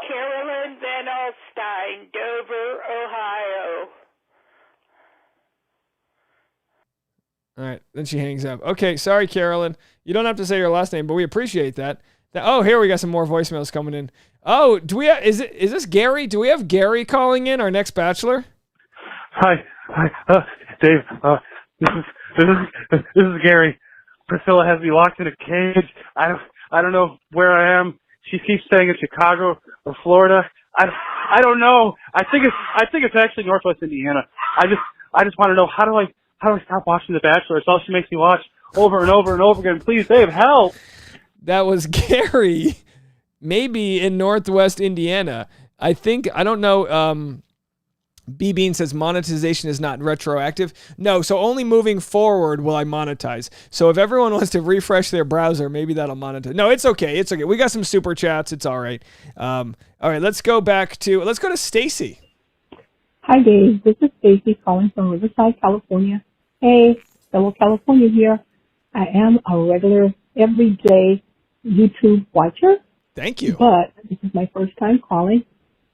Carolyn Van Alstyne, Dover, Ohio. All right, then she hangs up. Okay, sorry, Carolyn. You don't have to say your last name, but we appreciate that. Oh, here we got some more voicemails coming in. Oh, is this Gary? Do we have Gary calling in, our next bachelor? Hi, Dave. This is Gary. Priscilla has me locked in a cage. I don't know where I am. She keeps saying it's Chicago or Florida. I don't know. I think it's actually Northwest Indiana. I just want to know how do I stop watching The Bachelor? It's all she makes me watch over and over and over again. Please, Dave, help. That was Gary. Maybe in Northwest Indiana. I don't know. B Bean says monetization is not retroactive. No, so only moving forward will I monetize. So if everyone wants to refresh their browser, maybe that'll monetize. No, it's okay. It's okay. We got some super chats. It's all right. All right, let's go to Stacy. Hi, Dave. This is Stacy calling from Riverside, California. Hey, fellow California here. I am a regular, everyday YouTube watcher. Thank you. But this is my first time calling.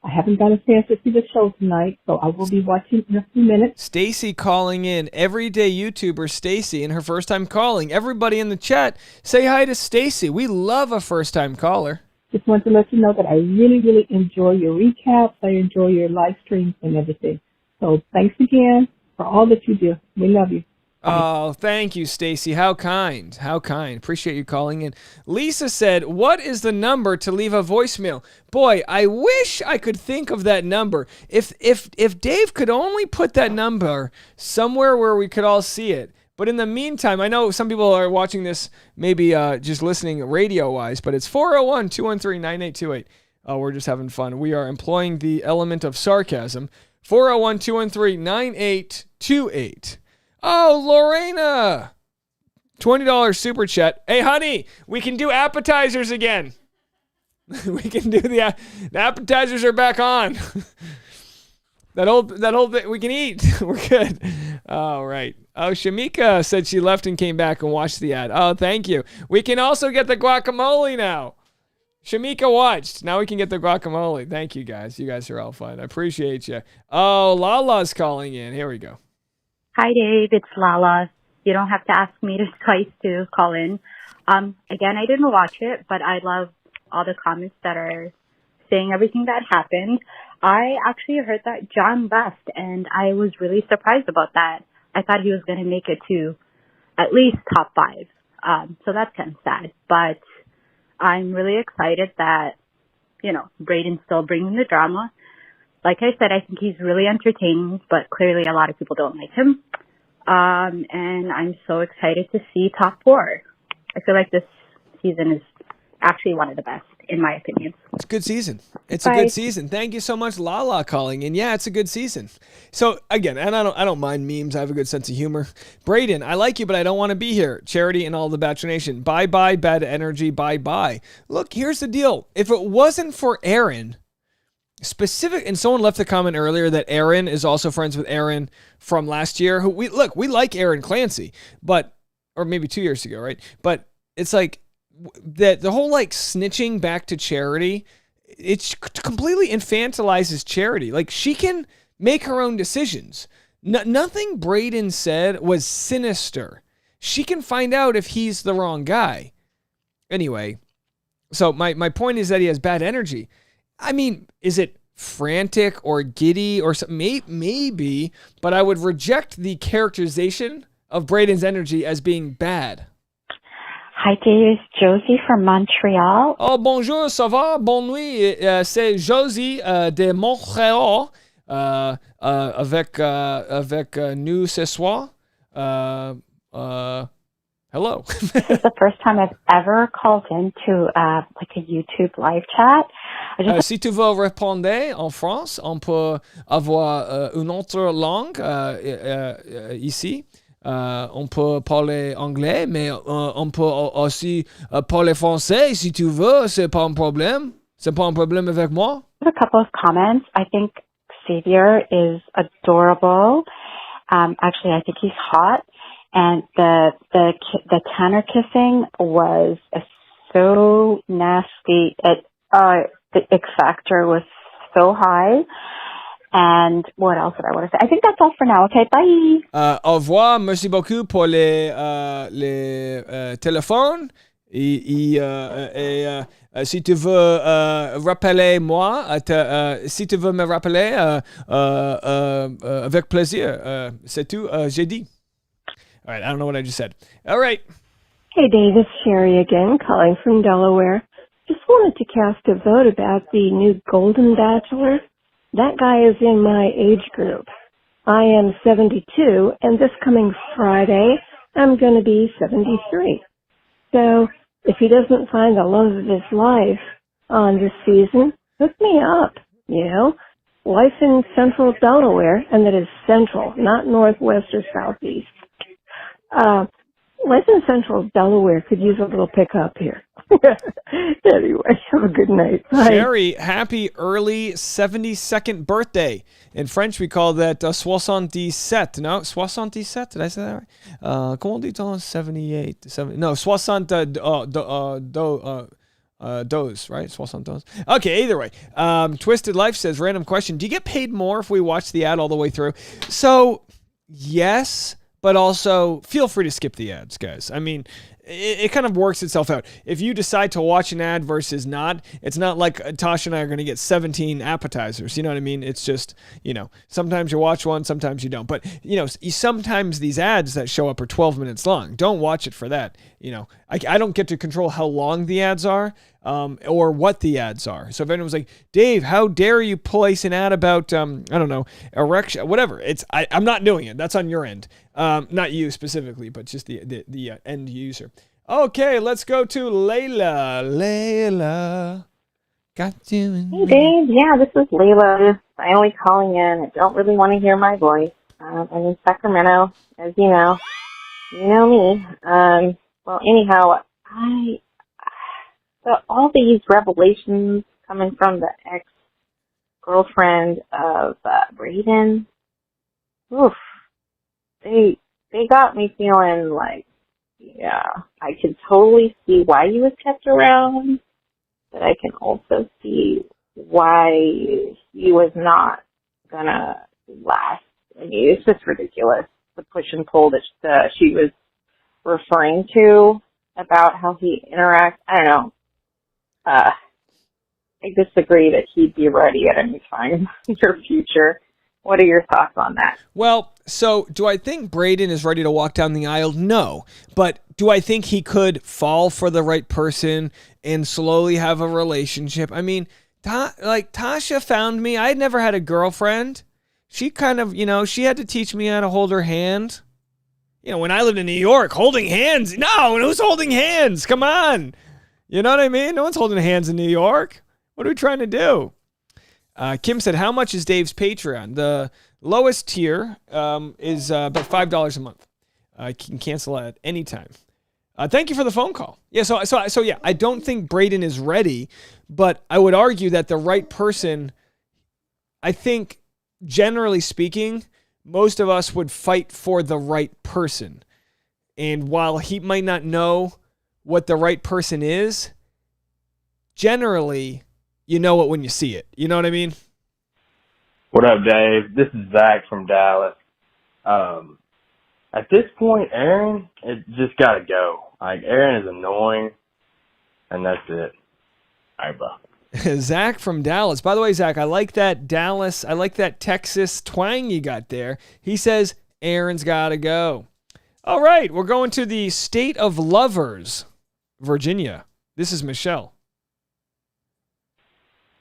I haven't got a chance to see the show tonight, so I will be watching in a few minutes. Stacy calling in, everyday YouTuber Stacy, and her first time calling. Everybody in the chat, say hi to Stacy. We love a first time caller. Just want to let you know that I really, really enjoy your recaps. I enjoy your live streams and everything. So thanks again for all that you do. We love you. Oh, thank you, Stacy. How kind. How kind. Appreciate you calling in. Lisa said, what is the number to leave a voicemail? Boy, I wish I could think of that number. If Dave could only put that number somewhere where we could all see it. But in the meantime, I know some people are watching this, maybe just listening radio-wise, but it's 401-213-9828. Oh, we're just having fun. We are employing the element of sarcasm. 401-213-9828. Oh, Lorena! $20 super chat. Hey, honey, we can do appetizers again. We can do the appetizers are back on. That old thing we can eat. We're good. All right. Oh, Shamika said she left and came back and watched the ad. Oh, thank you. We can also get the guacamole now. Shamika watched. Now we can get the guacamole. Thank you, guys. You guys are all fun. I appreciate you. Oh, Lala's calling in. Here we go. Hi, Dave. It's Lala. You don't have to ask me twice to call in. Again, I didn't watch it, but I love all the comments that are saying everything that happened. I actually heard that John left, and I was really surprised about that. I thought he was going to make it to at least top 5. So that's kind of sad. But I'm really excited that, Braden's still bringing the drama. Like I said, I think he's really entertaining, but clearly a lot of people don't like him. And I'm so excited to see top 4. I feel like this season is actually one of the best, in my opinion. It's a good season. It's Bye. a good season. Thank you so much, Lala, calling. And yeah, it's a good season. So again, and I don't mind memes. I have a good sense of humor. Braden, I like you, but I don't want to be here. Charity and all the Bachelor Nation. Bye bye, bad energy. Bye bye. Look, here's the deal. If it wasn't for Aaron, and someone left a comment earlier that Aaron is also friends with Aaron from last year. Who we like Aaron Clancy, or maybe 2 years ago, right? But it's like that the whole like snitching back to Charity, it completely infantilizes Charity. Like, she can make her own decisions. Nothing Braden said was sinister. She can find out if he's the wrong guy. Anyway, so my point is that he has bad energy. I mean, is it frantic or giddy or something? Maybe, but I would reject the characterization of Braden's energy as being bad. Hi, Dave. It's Josie from Montreal. Oh, bonjour, ça va? Bonne nuit. C'est Josie de Montréal avec nous ce soir. Hello. This is the first time I've ever called into like a YouTube live chat. Si tu veux répondre en France, on peut avoir une autre langue ici. On peut parler anglais, mais on peut aussi parler français si tu veux. C'est pas un problème. C'est pas un problème avec moi. A couple of comments. I think Xavier is adorable. Actually, I think he's hot. And the Tanner kissing was so nasty. The X factor was so high. And what else did I want to say? I think that's all for now. Okay, bye. Au revoir. Merci beaucoup pour les téléphones. Et si tu veux rappeler moi, si tu veux me rappeler, avec plaisir. C'est tout, j'ai dit. All right, I don't know what I just said. All right. Hey, Dave, it's Sherry again, calling from Delaware. Just wanted to cast a vote about the new Golden Bachelor. That guy is in my age group. I am 72, and this coming Friday, I'm going to be 73. So if he doesn't find the love of his life on this season, hook me up, you know? Life in central Delaware, and that is central, not northwest or southeast. Life in central Delaware could use a little pickup here. Anyway, have a good night. Bye. Sherry, happy early 72nd birthday. In French, we call that 77. No, 77? Did I say that right? Comment dit-on 78? No, 72, right? 72. Okay, either way. Twisted Life says, random question. Do you get paid more if we watch the ad all the way through? So, yes, but also feel free to skip the ads, guys. I mean, it kind of works itself out. If you decide to watch an ad versus not, it's not like Tasha and I are going to get 17 appetizers. You know what I mean? It's just, sometimes you watch one, sometimes you don't. But, sometimes these ads that show up are 12 minutes long. Don't watch it for that. I don't get to control how long the ads are or what the ads are. So if anyone's like, Dave, how dare you place an ad about, erection, whatever. I'm not doing it. That's on your end. Not you specifically, but just the end user. Okay, let's go to Layla. Layla. Got you in Hey, Dave. Yeah, this is Layla. Finally calling in. I don't really want to hear my voice. I'm in Sacramento, as you know. You know me. Well, anyhow, so all these revelations coming from the ex-girlfriend of Braden, oof, they got me feeling like, yeah, I can totally see why he was kept around, but I can also see why he was not gonna last. I mean, it's just ridiculous, the push and pull that she was referring to about how he interacts. I don't know. I disagree that he'd be ready at any time in your future. What are your thoughts on that? Well, so do I think Braden is ready to walk down the aisle? No. But do I think he could fall for the right person and slowly have a relationship? I mean, Tasha found me. I had never had a girlfriend. She kind of, she had to teach me how to hold her hand. When I lived in New York, holding hands. No, who's holding hands? Come on. You know what I mean? No one's holding hands in New York. What are we trying to do? Kim said, how much is Dave's Patreon? The lowest tier is about $5 a month. You can cancel at any time. Thank you for the phone call. Yeah, so yeah, I don't think Braden is ready, but I would argue that the right person, I think, generally speaking, most of us would fight for the right person. And while he might not know what the right person is, generally, you know it when you see it. You know what I mean? What up, Dave? This is Zach from Dallas. At this point, Aaron, it just gotta go. Like, Aaron is annoying, and that's it. All right, bro. Zach from Dallas. By the way, Zach, I like that Dallas. I like that Texas twang you got there. He says Aaron's got to go. All right, we're going to the state of Lovers, Virginia. This is Michelle.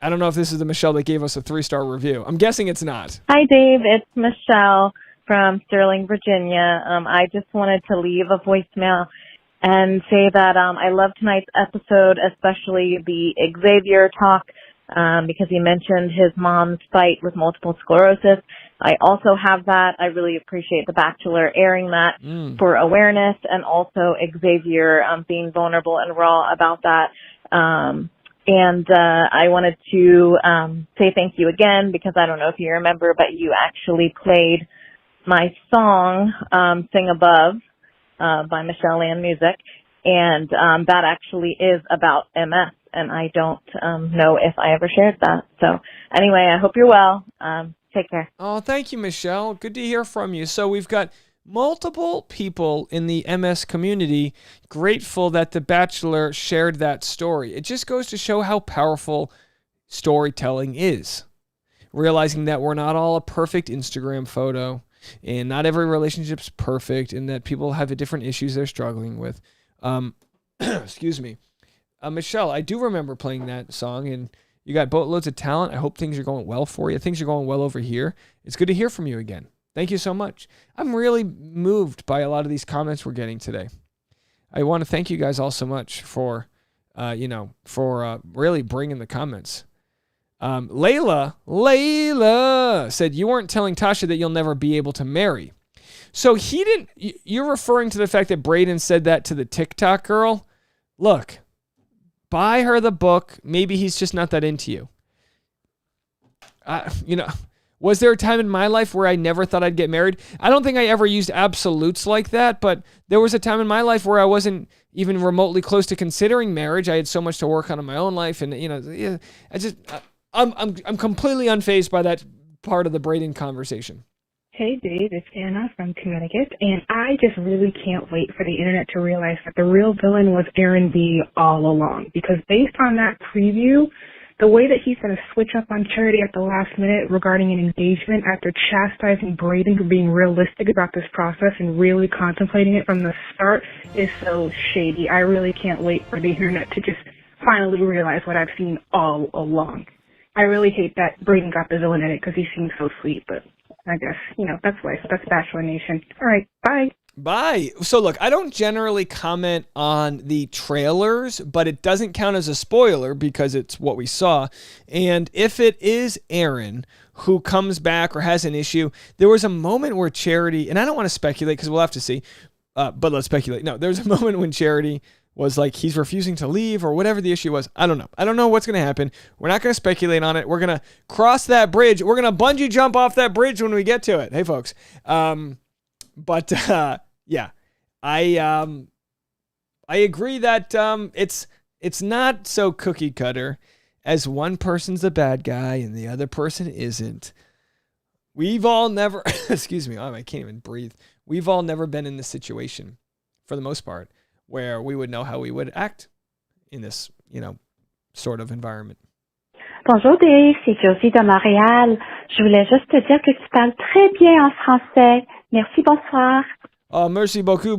I don't know if this is the Michelle that gave us a 3-star review. I'm guessing it's not. Hi, Dave. It's Michelle from Sterling, Virginia. I just wanted to leave a voicemail and say that I love tonight's episode, especially the Xavier talk, because he mentioned his mom's fight with multiple sclerosis. I also have that. I really appreciate The Bachelor airing that for awareness, and also Xavier being vulnerable and raw about that. And I wanted to say thank you again, because I don't know if you remember, but you actually played my song, Sing Above, by Michelle Ann Music, and that actually is about MS, and I don't know if I ever shared that. So anyway, I hope you're well. Take care. Oh, thank you, Michelle. Good to hear from you. So we've got multiple people in the MS community grateful that The Bachelor shared that story. It just goes to show how powerful storytelling is. Realizing that we're not all a perfect Instagram photo, and not every relationship's perfect, and that people have different issues they're struggling with. Excuse me. Michelle, I do remember playing that song, and you got boatloads of talent. I hope things are going well for you. Things are going well over here. It's good to hear from you again. Thank you so much. I'm really moved by a lot of these comments we're getting today. I want to thank you guys all so much for, really bringing the comments. Layla said, you weren't telling Tasha that you'll never be able to marry. So he didn't, you're referring to the fact that Braden said that to the TikTok girl. Look, buy her the book. Maybe he's just not that into you. Was there a time in my life where I never thought I'd get married? I don't think I ever used absolutes like that, but there was a time in my life where I wasn't even remotely close to considering marriage. I had so much to work on in my own life, and I'm completely unfazed by that part of the Braden conversation. Hey Dave, it's Anna from Connecticut, and I just really can't wait for the internet to realize that the real villain was Aaron B. all along. Because based on that preview, the way that he's going to switch up on Charity at the last minute regarding an engagement after chastising Braden for being realistic about this process and really contemplating it from the start is so shady. I really can't wait for the internet to just finally realize what I've seen all along. I really hate that Braden got the villain in it because he seems so sweet, but I guess, that's life. That's Bachelor Nation. All right, bye. Bye. So look, I don't generally comment on the trailers, but it doesn't count as a spoiler because it's what we saw. And if it is Aaron who comes back or has an issue, there was a moment where Charity, and I don't want to speculate because we'll have to see, but let's speculate. No, there's a moment when Charity was like, he's refusing to leave or whatever the issue was. I don't know. I don't know what's going to happen. We're not going to speculate on it. We're going to cross that bridge. We're going to bungee jump off that bridge when we get to it. Hey, folks. Yeah, I agree that it's not so cookie cutter as one person's a bad guy and the other person isn't. We've all never, excuse me, I can't even breathe. We've all never been in this situation, for the most part, where we would know how we would act in this, sort of environment. Bonjour Dave, c'est Josie de Montréal. Je voulais juste te dire que tu parles très bien en français. Merci, bonsoir. Merci beaucoup,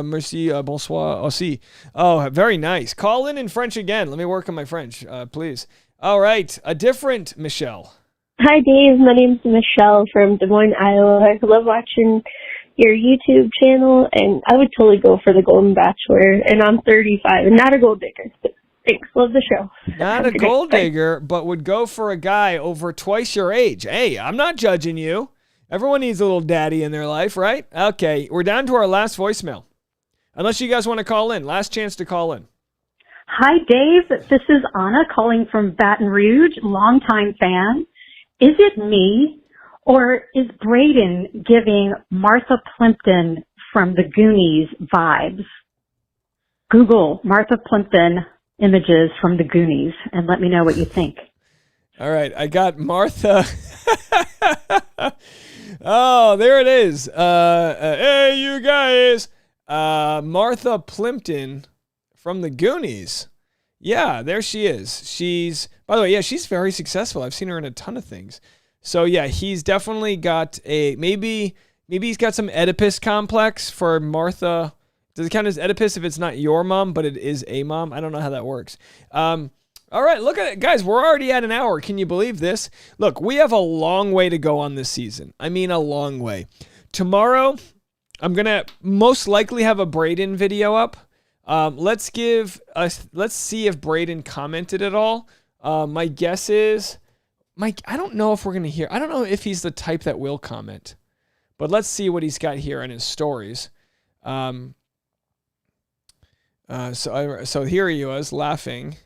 merci, bonsoir aussi. Oh, very nice. Call in French again. Let me work on my French, please. All right, a different Michelle. Hi, Dave. My name's Michelle from Des Moines, Iowa. I love watching your YouTube channel, and I would totally go for the Golden Bachelor, and I'm 35 and not a gold digger. Thanks. Love the show. Not a gold digger, but would go for a guy over twice your age. Hey, I'm not judging you. Everyone needs a little daddy in their life, right? Okay, we're down to our last voicemail. Unless you guys want to call in. Last chance to call in. Hi, Dave. This is Anna calling from Baton Rouge, longtime fan. Is it me, or is Braden giving Martha Plimpton from the Goonies vibes? Google Martha Plimpton images from the Goonies and let me know what you think. All right, I got Martha. Oh, there it is. Hey, you guys. Martha Plimpton from the Goonies. Yeah, there she is. By the way, yeah, she's very successful. I've seen her in a ton of things. So yeah, he's definitely got maybe he's got some Oedipus complex for Martha. Does it count as Oedipus if it's not your mom, but it is a mom? I don't know how that works. All right, look at it. Guys, we're already at an hour. Can you believe this? Look, we have a long way to go on this season. I mean, a long way. Tomorrow, I'm going to most likely have a Braden video up. Let's see if Braden commented at all. My guess is, I don't know if we're going to hear. I don't know if he's the type that will comment. But let's see what he's got here in his stories. So here he was laughing.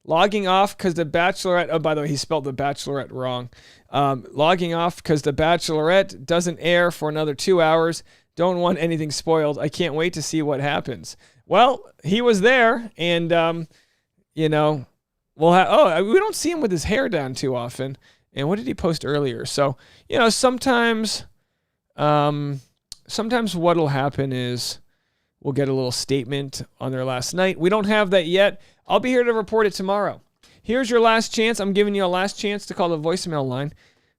Logging off because the Bachelorette, oh, by the way, he spelled the Bachelorette wrong. Logging off because the Bachelorette doesn't air for another 2 hours. Don't want anything spoiled. I can't wait to see what happens. Well, he was there, and, we don't see him with his hair down too often. And what did he post earlier? So, sometimes what'll happen is we'll get a little statement on their last night. We don't have that yet. I'll be here to report it tomorrow. Here's your last chance. I'm giving you a last chance to call the voicemail line,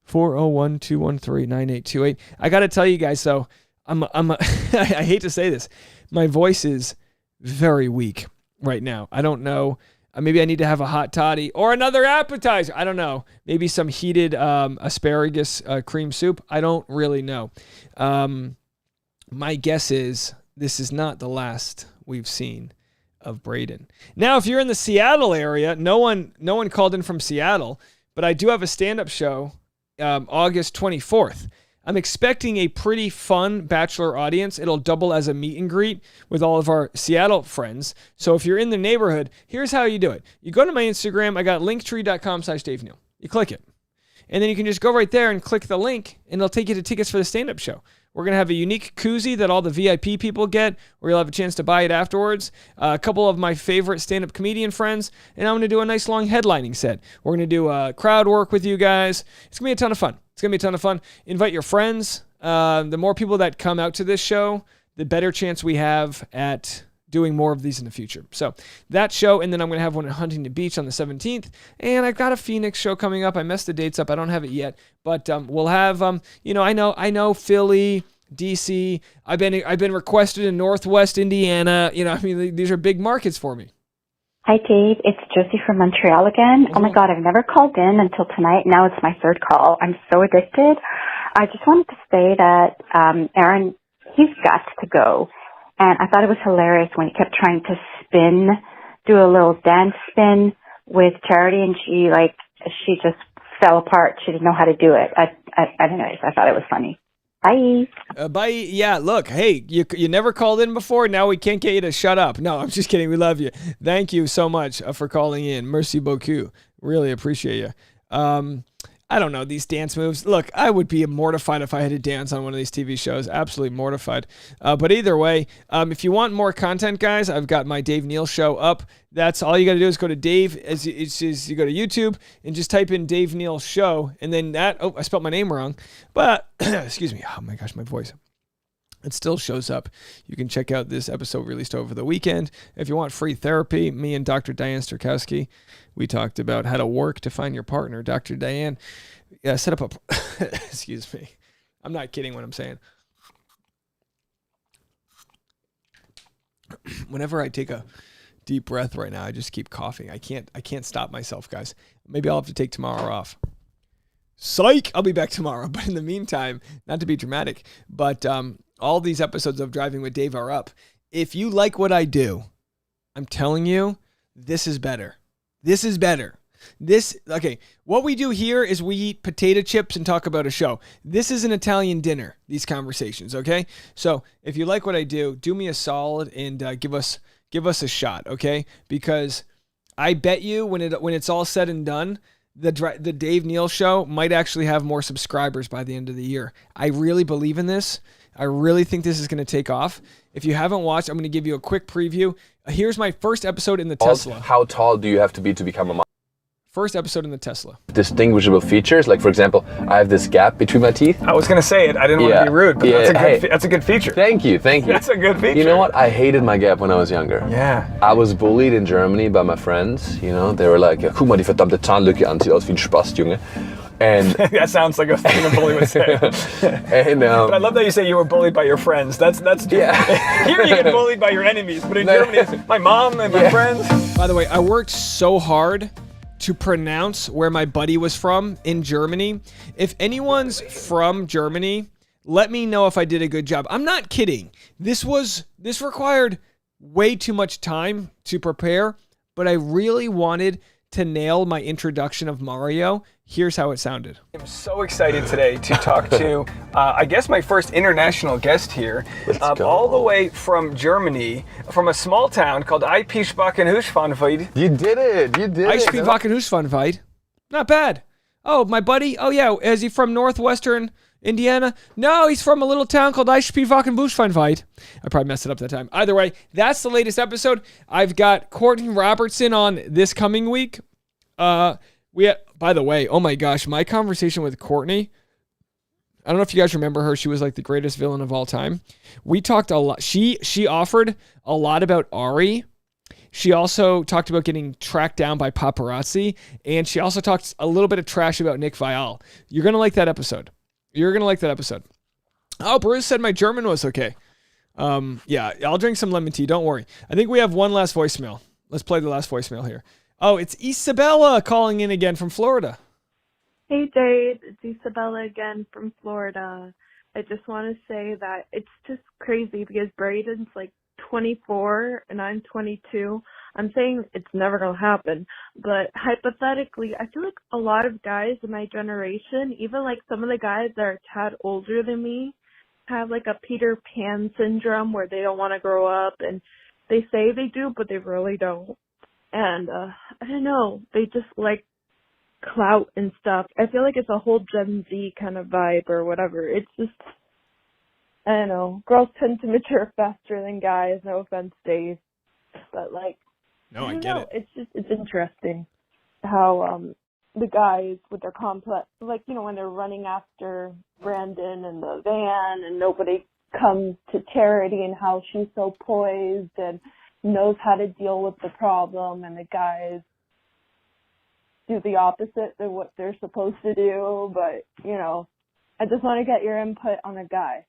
401-213-9828. I got to tell you guys, though, I hate to say this. My voice is very weak right now. I don't know. Maybe I need to have a hot toddy or another appetizer. I don't know. Maybe some heated asparagus cream soup. I don't really know. My guess is this is not the last we've seen of Braden. Now, if you're in the Seattle area, no one called in from Seattle, but I do have a stand-up show August 24th. I'm expecting a pretty fun Bachelor audience. It'll double as a meet and greet with all of our Seattle friends. So if you're in the neighborhood, here's how you do it. You go to my Instagram. I got linktree.com/Dave Neal. You click it. And then you can just go right there and click the link, and it'll take you to tickets for the stand-up show. We're going to have a unique koozie that all the VIP people get, where you'll have a chance to buy it afterwards. A couple of my favorite stand-up comedian friends, and I'm going to do a nice long headlining set. We're going to do crowd work with you guys. It's going to be a ton of fun. Invite your friends. The more people that come out to this show, the better chance we have at doing more of these in the future. So that show, and then I'm going to have one at Huntington Beach on the 17th, and I've got a Phoenix show coming up. I messed the dates up. I don't have it yet, but we'll have, I know Philly, DC. I've been requested in Northwest Indiana. These are big markets for me. Hi, Dave. It's Josie from Montreal again. Oh my God, I've never called in until tonight. Now it's my third call. I'm so addicted. I just wanted to say that Aaron, he's got to go. And I thought it was hilarious when he kept trying to do a little dance spin with Charity, and she just fell apart. She didn't know how to do it. Anyways, I thought it was funny. Bye. Bye. Yeah, look, hey, you never called in before. Now we can't get you to shut up. No, I'm just kidding. We love you. Thank you so much for calling in. Merci beaucoup. Really appreciate you. I don't know, these dance moves. Look, I would be mortified if I had to dance on one of these TV shows. Absolutely mortified. But either way, if you want more content, guys, I've got my Dave Neal show up. That's all you got to do is go to Dave. You go to YouTube and just type in Dave Neal show. And then I spelled my name wrong. But, excuse me. Oh my gosh, my voice. It still shows up. You can check out this episode released over the weekend. If you want free therapy, me and Dr. Diane Sterkowski, we talked about how to work to find your partner. Dr. Diane set up excuse me. I'm not kidding when I'm saying. Whenever I take a deep breath right now, I just keep coughing. I can't stop myself, guys. Maybe I'll have to take tomorrow off. Psych! I'll be back tomorrow. But in the meantime, not to be dramatic, but all these episodes of Driving with Dave are up. If you like what I do, I'm telling you, this is better. This is better. Okay, what we do here is we eat potato chips and talk about a show. This is an Italian dinner, these conversations, okay? So if you like what I do me a solid and give us a shot, okay? Because I bet you when it's all said and done, the Dave Neal Show might actually have more subscribers by the end of the year. I really believe in this. I really think this is going to take off. If you haven't watched, I'm going to give you a quick preview. Here's my first episode in the Tesla. How tall do you have to become a mom? First episode in the Tesla. Distinguishable features, like for example, I have this gap between my teeth. I was going to say it. I didn't want to be rude, but that's a good feature. Thank you. That's a good feature. You know what? I hated my gap when I was younger. Yeah. I was bullied in Germany by my friends. You know, they were like, "Guck mal, die verdammte Zahnlücke an, sieht aus wie ein Spast, Junge." And that sounds like a thing a bully would say. But I love that you say you were bullied by your friends. That's yeah. Here you get bullied by your enemies, but in Germany, it's my mom and my friends. By the way, I worked so hard to pronounce where my buddy was from in Germany. If anyone's from Germany, let me know if I did a good job. I'm not kidding. This required way too much time to prepare, but I really wanted to nail my introduction of Mario. Here's how it sounded. I'm so excited today to talk to, I guess, my first international guest here. Let's go. All the way from Germany, from a small town called Eipischbackenhuschvanweid. You did it. You did it. Eipischbackenhuschvanweid. Not bad. Oh, my buddy. Oh, yeah. Is he from northwestern Indiana? No, he's from a little town called Eipischbackenhuschvanweid. I probably messed it up that time. Either way, that's the latest episode. I've got Courtney Robertson on this coming week. By the way, oh my gosh, my conversation with Courtney, I don't know if you guys remember her. She was like the greatest villain of all time. We talked a lot. She offered a lot about Ari. She also talked about getting tracked down by paparazzi. And she also talked a little bit of trash about Nick Viall. You're going to like that episode. Oh, Bruce said my German was okay. Yeah, I'll drink some lemon tea. Don't worry. I think we have one last voicemail. Let's play the last voicemail here. Oh, it's Isabella calling in again from Florida. Hey, Dave. It's Isabella again from Florida. I just want to say that it's just crazy because Braden's like 24 and I'm 22. I'm saying it's never going to happen, but hypothetically, I feel like a lot of guys in my generation, even like some of the guys that are a tad older than me, have like a Peter Pan syndrome where they don't want to grow up, and they say they do, but they really don't. And I don't know, they just like clout and stuff. I feel like it's a whole Gen Z kind of vibe or whatever. It's just, I don't know, girls tend to mature faster than guys. No offense, Dave, but like, no, I get it. It's interesting how the guys with their complex, like, you know, when they're running after Brandon and the van and nobody comes to Charity and how she's so poised and knows how to deal with the problem, and the guys do the opposite than what they're supposed to do. But, you know, I just want to get your input on a guy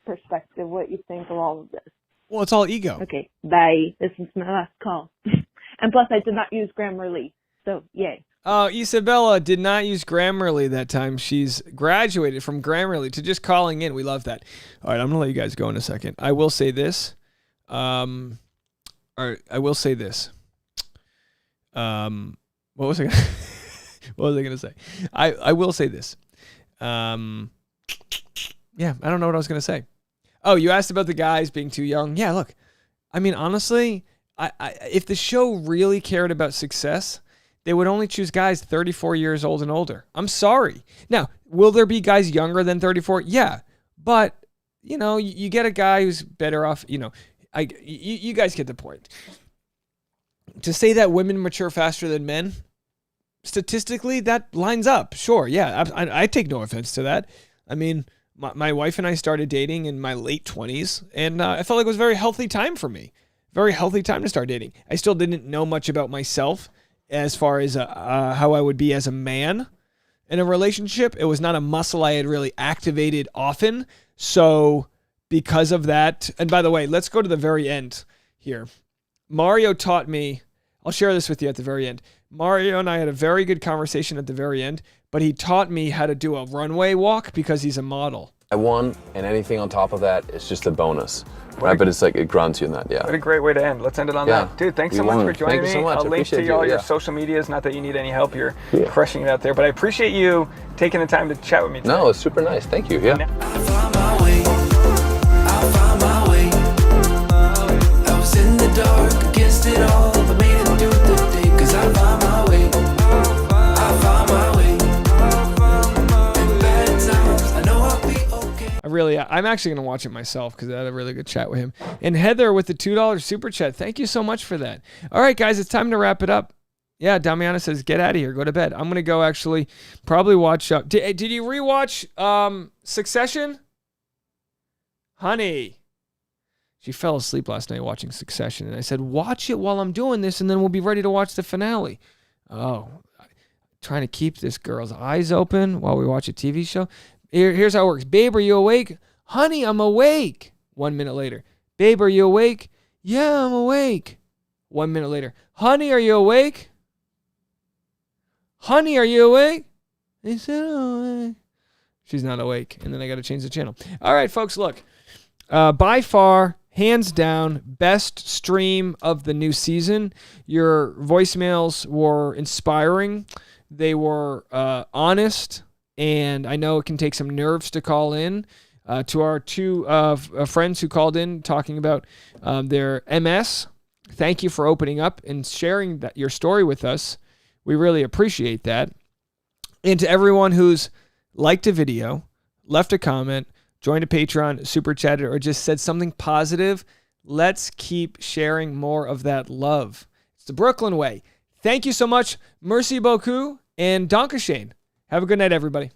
perspective, what you think of all of this. Well, it's all ego. Okay, bye. This is my last call. And plus, I did not use Grammarly, so yay. Oh, Isabella did not use Grammarly that time. She's graduated from Grammarly to just calling in. We love that. All right, I'm going to let you guys go in a second. I will say this. All right, I will say this. What was I going to say? I will say this. Yeah, I don't know what I was going to say. Oh, you asked about the guys being too young. Yeah, look, I mean, honestly, if the show really cared about success, they would only choose guys 34 years old and older. I'm sorry. Now, will there be guys younger than 34? Yeah, but, you know, you get a guy who's better off, you know, you guys get the point. To say that women mature faster than men, statistically, that lines up. Sure, yeah, I take no offense to that. I mean, my wife and I started dating in my late 20s, and I felt like it was a very healthy time for me. Very healthy time to start dating. I still didn't know much about myself as far as how I would be as a man in a relationship. It was not a muscle I had really activated often. So because of that, and by the way, let's go to the very end here. Mario taught me, I'll share this with you at the very end. Mario and I had a very good conversation at the very end, but he taught me how to do a runway walk because he's a model. I won, and anything on top of that is just a bonus. Right, but it's like it grounds you in that, yeah. What a great way to end. Let's end it on that. Dude, thanks so much for joining me. Thank you so much. I'll link to all your social medias. Not that you need any help. You're crushing it out there. But I appreciate you taking the time to chat with me today. No, it's super nice. Thank you. Yeah. I was in the dark against it all, but made it through the day, 'cause I found my way. I found my way. In bad times, I know I'll be okay. I'm actually going to watch it myself because I had a really good chat with him. And Heather with the $2 super chat. Thank you so much for that. All right, guys, it's time to wrap it up. Yeah, Damiana says, get out of here. Go to bed. I'm going to go actually probably watch. Did you rewatch Succession? Honey. She fell asleep last night watching Succession. And I said, watch it while I'm doing this, and then we'll be ready to watch the finale. Oh, trying to keep this girl's eyes open while we watch a TV show. Here's how it works. Babe, are you awake? Honey, I'm awake. 1 minute later. Babe, are you awake? Yeah, I'm awake. 1 minute later. Honey, are you awake? Honey, are you awake? He said, awake. She's not awake. And then I got to change the channel. All right, folks, look. By far, hands down, best stream of the new season. Your voicemails were inspiring. They were honest. And I know it can take some nerves to call in. To our two friends who called in talking about their MS, thank you for opening up and sharing your story with us. We really appreciate that. And to everyone who's liked a video, left a comment, joined a Patreon, super chatted, or just said something positive, let's keep sharing more of that love. It's the Brooklyn way. Thank you so much. Merci beaucoup. And Dankeschön. Have a good night, everybody.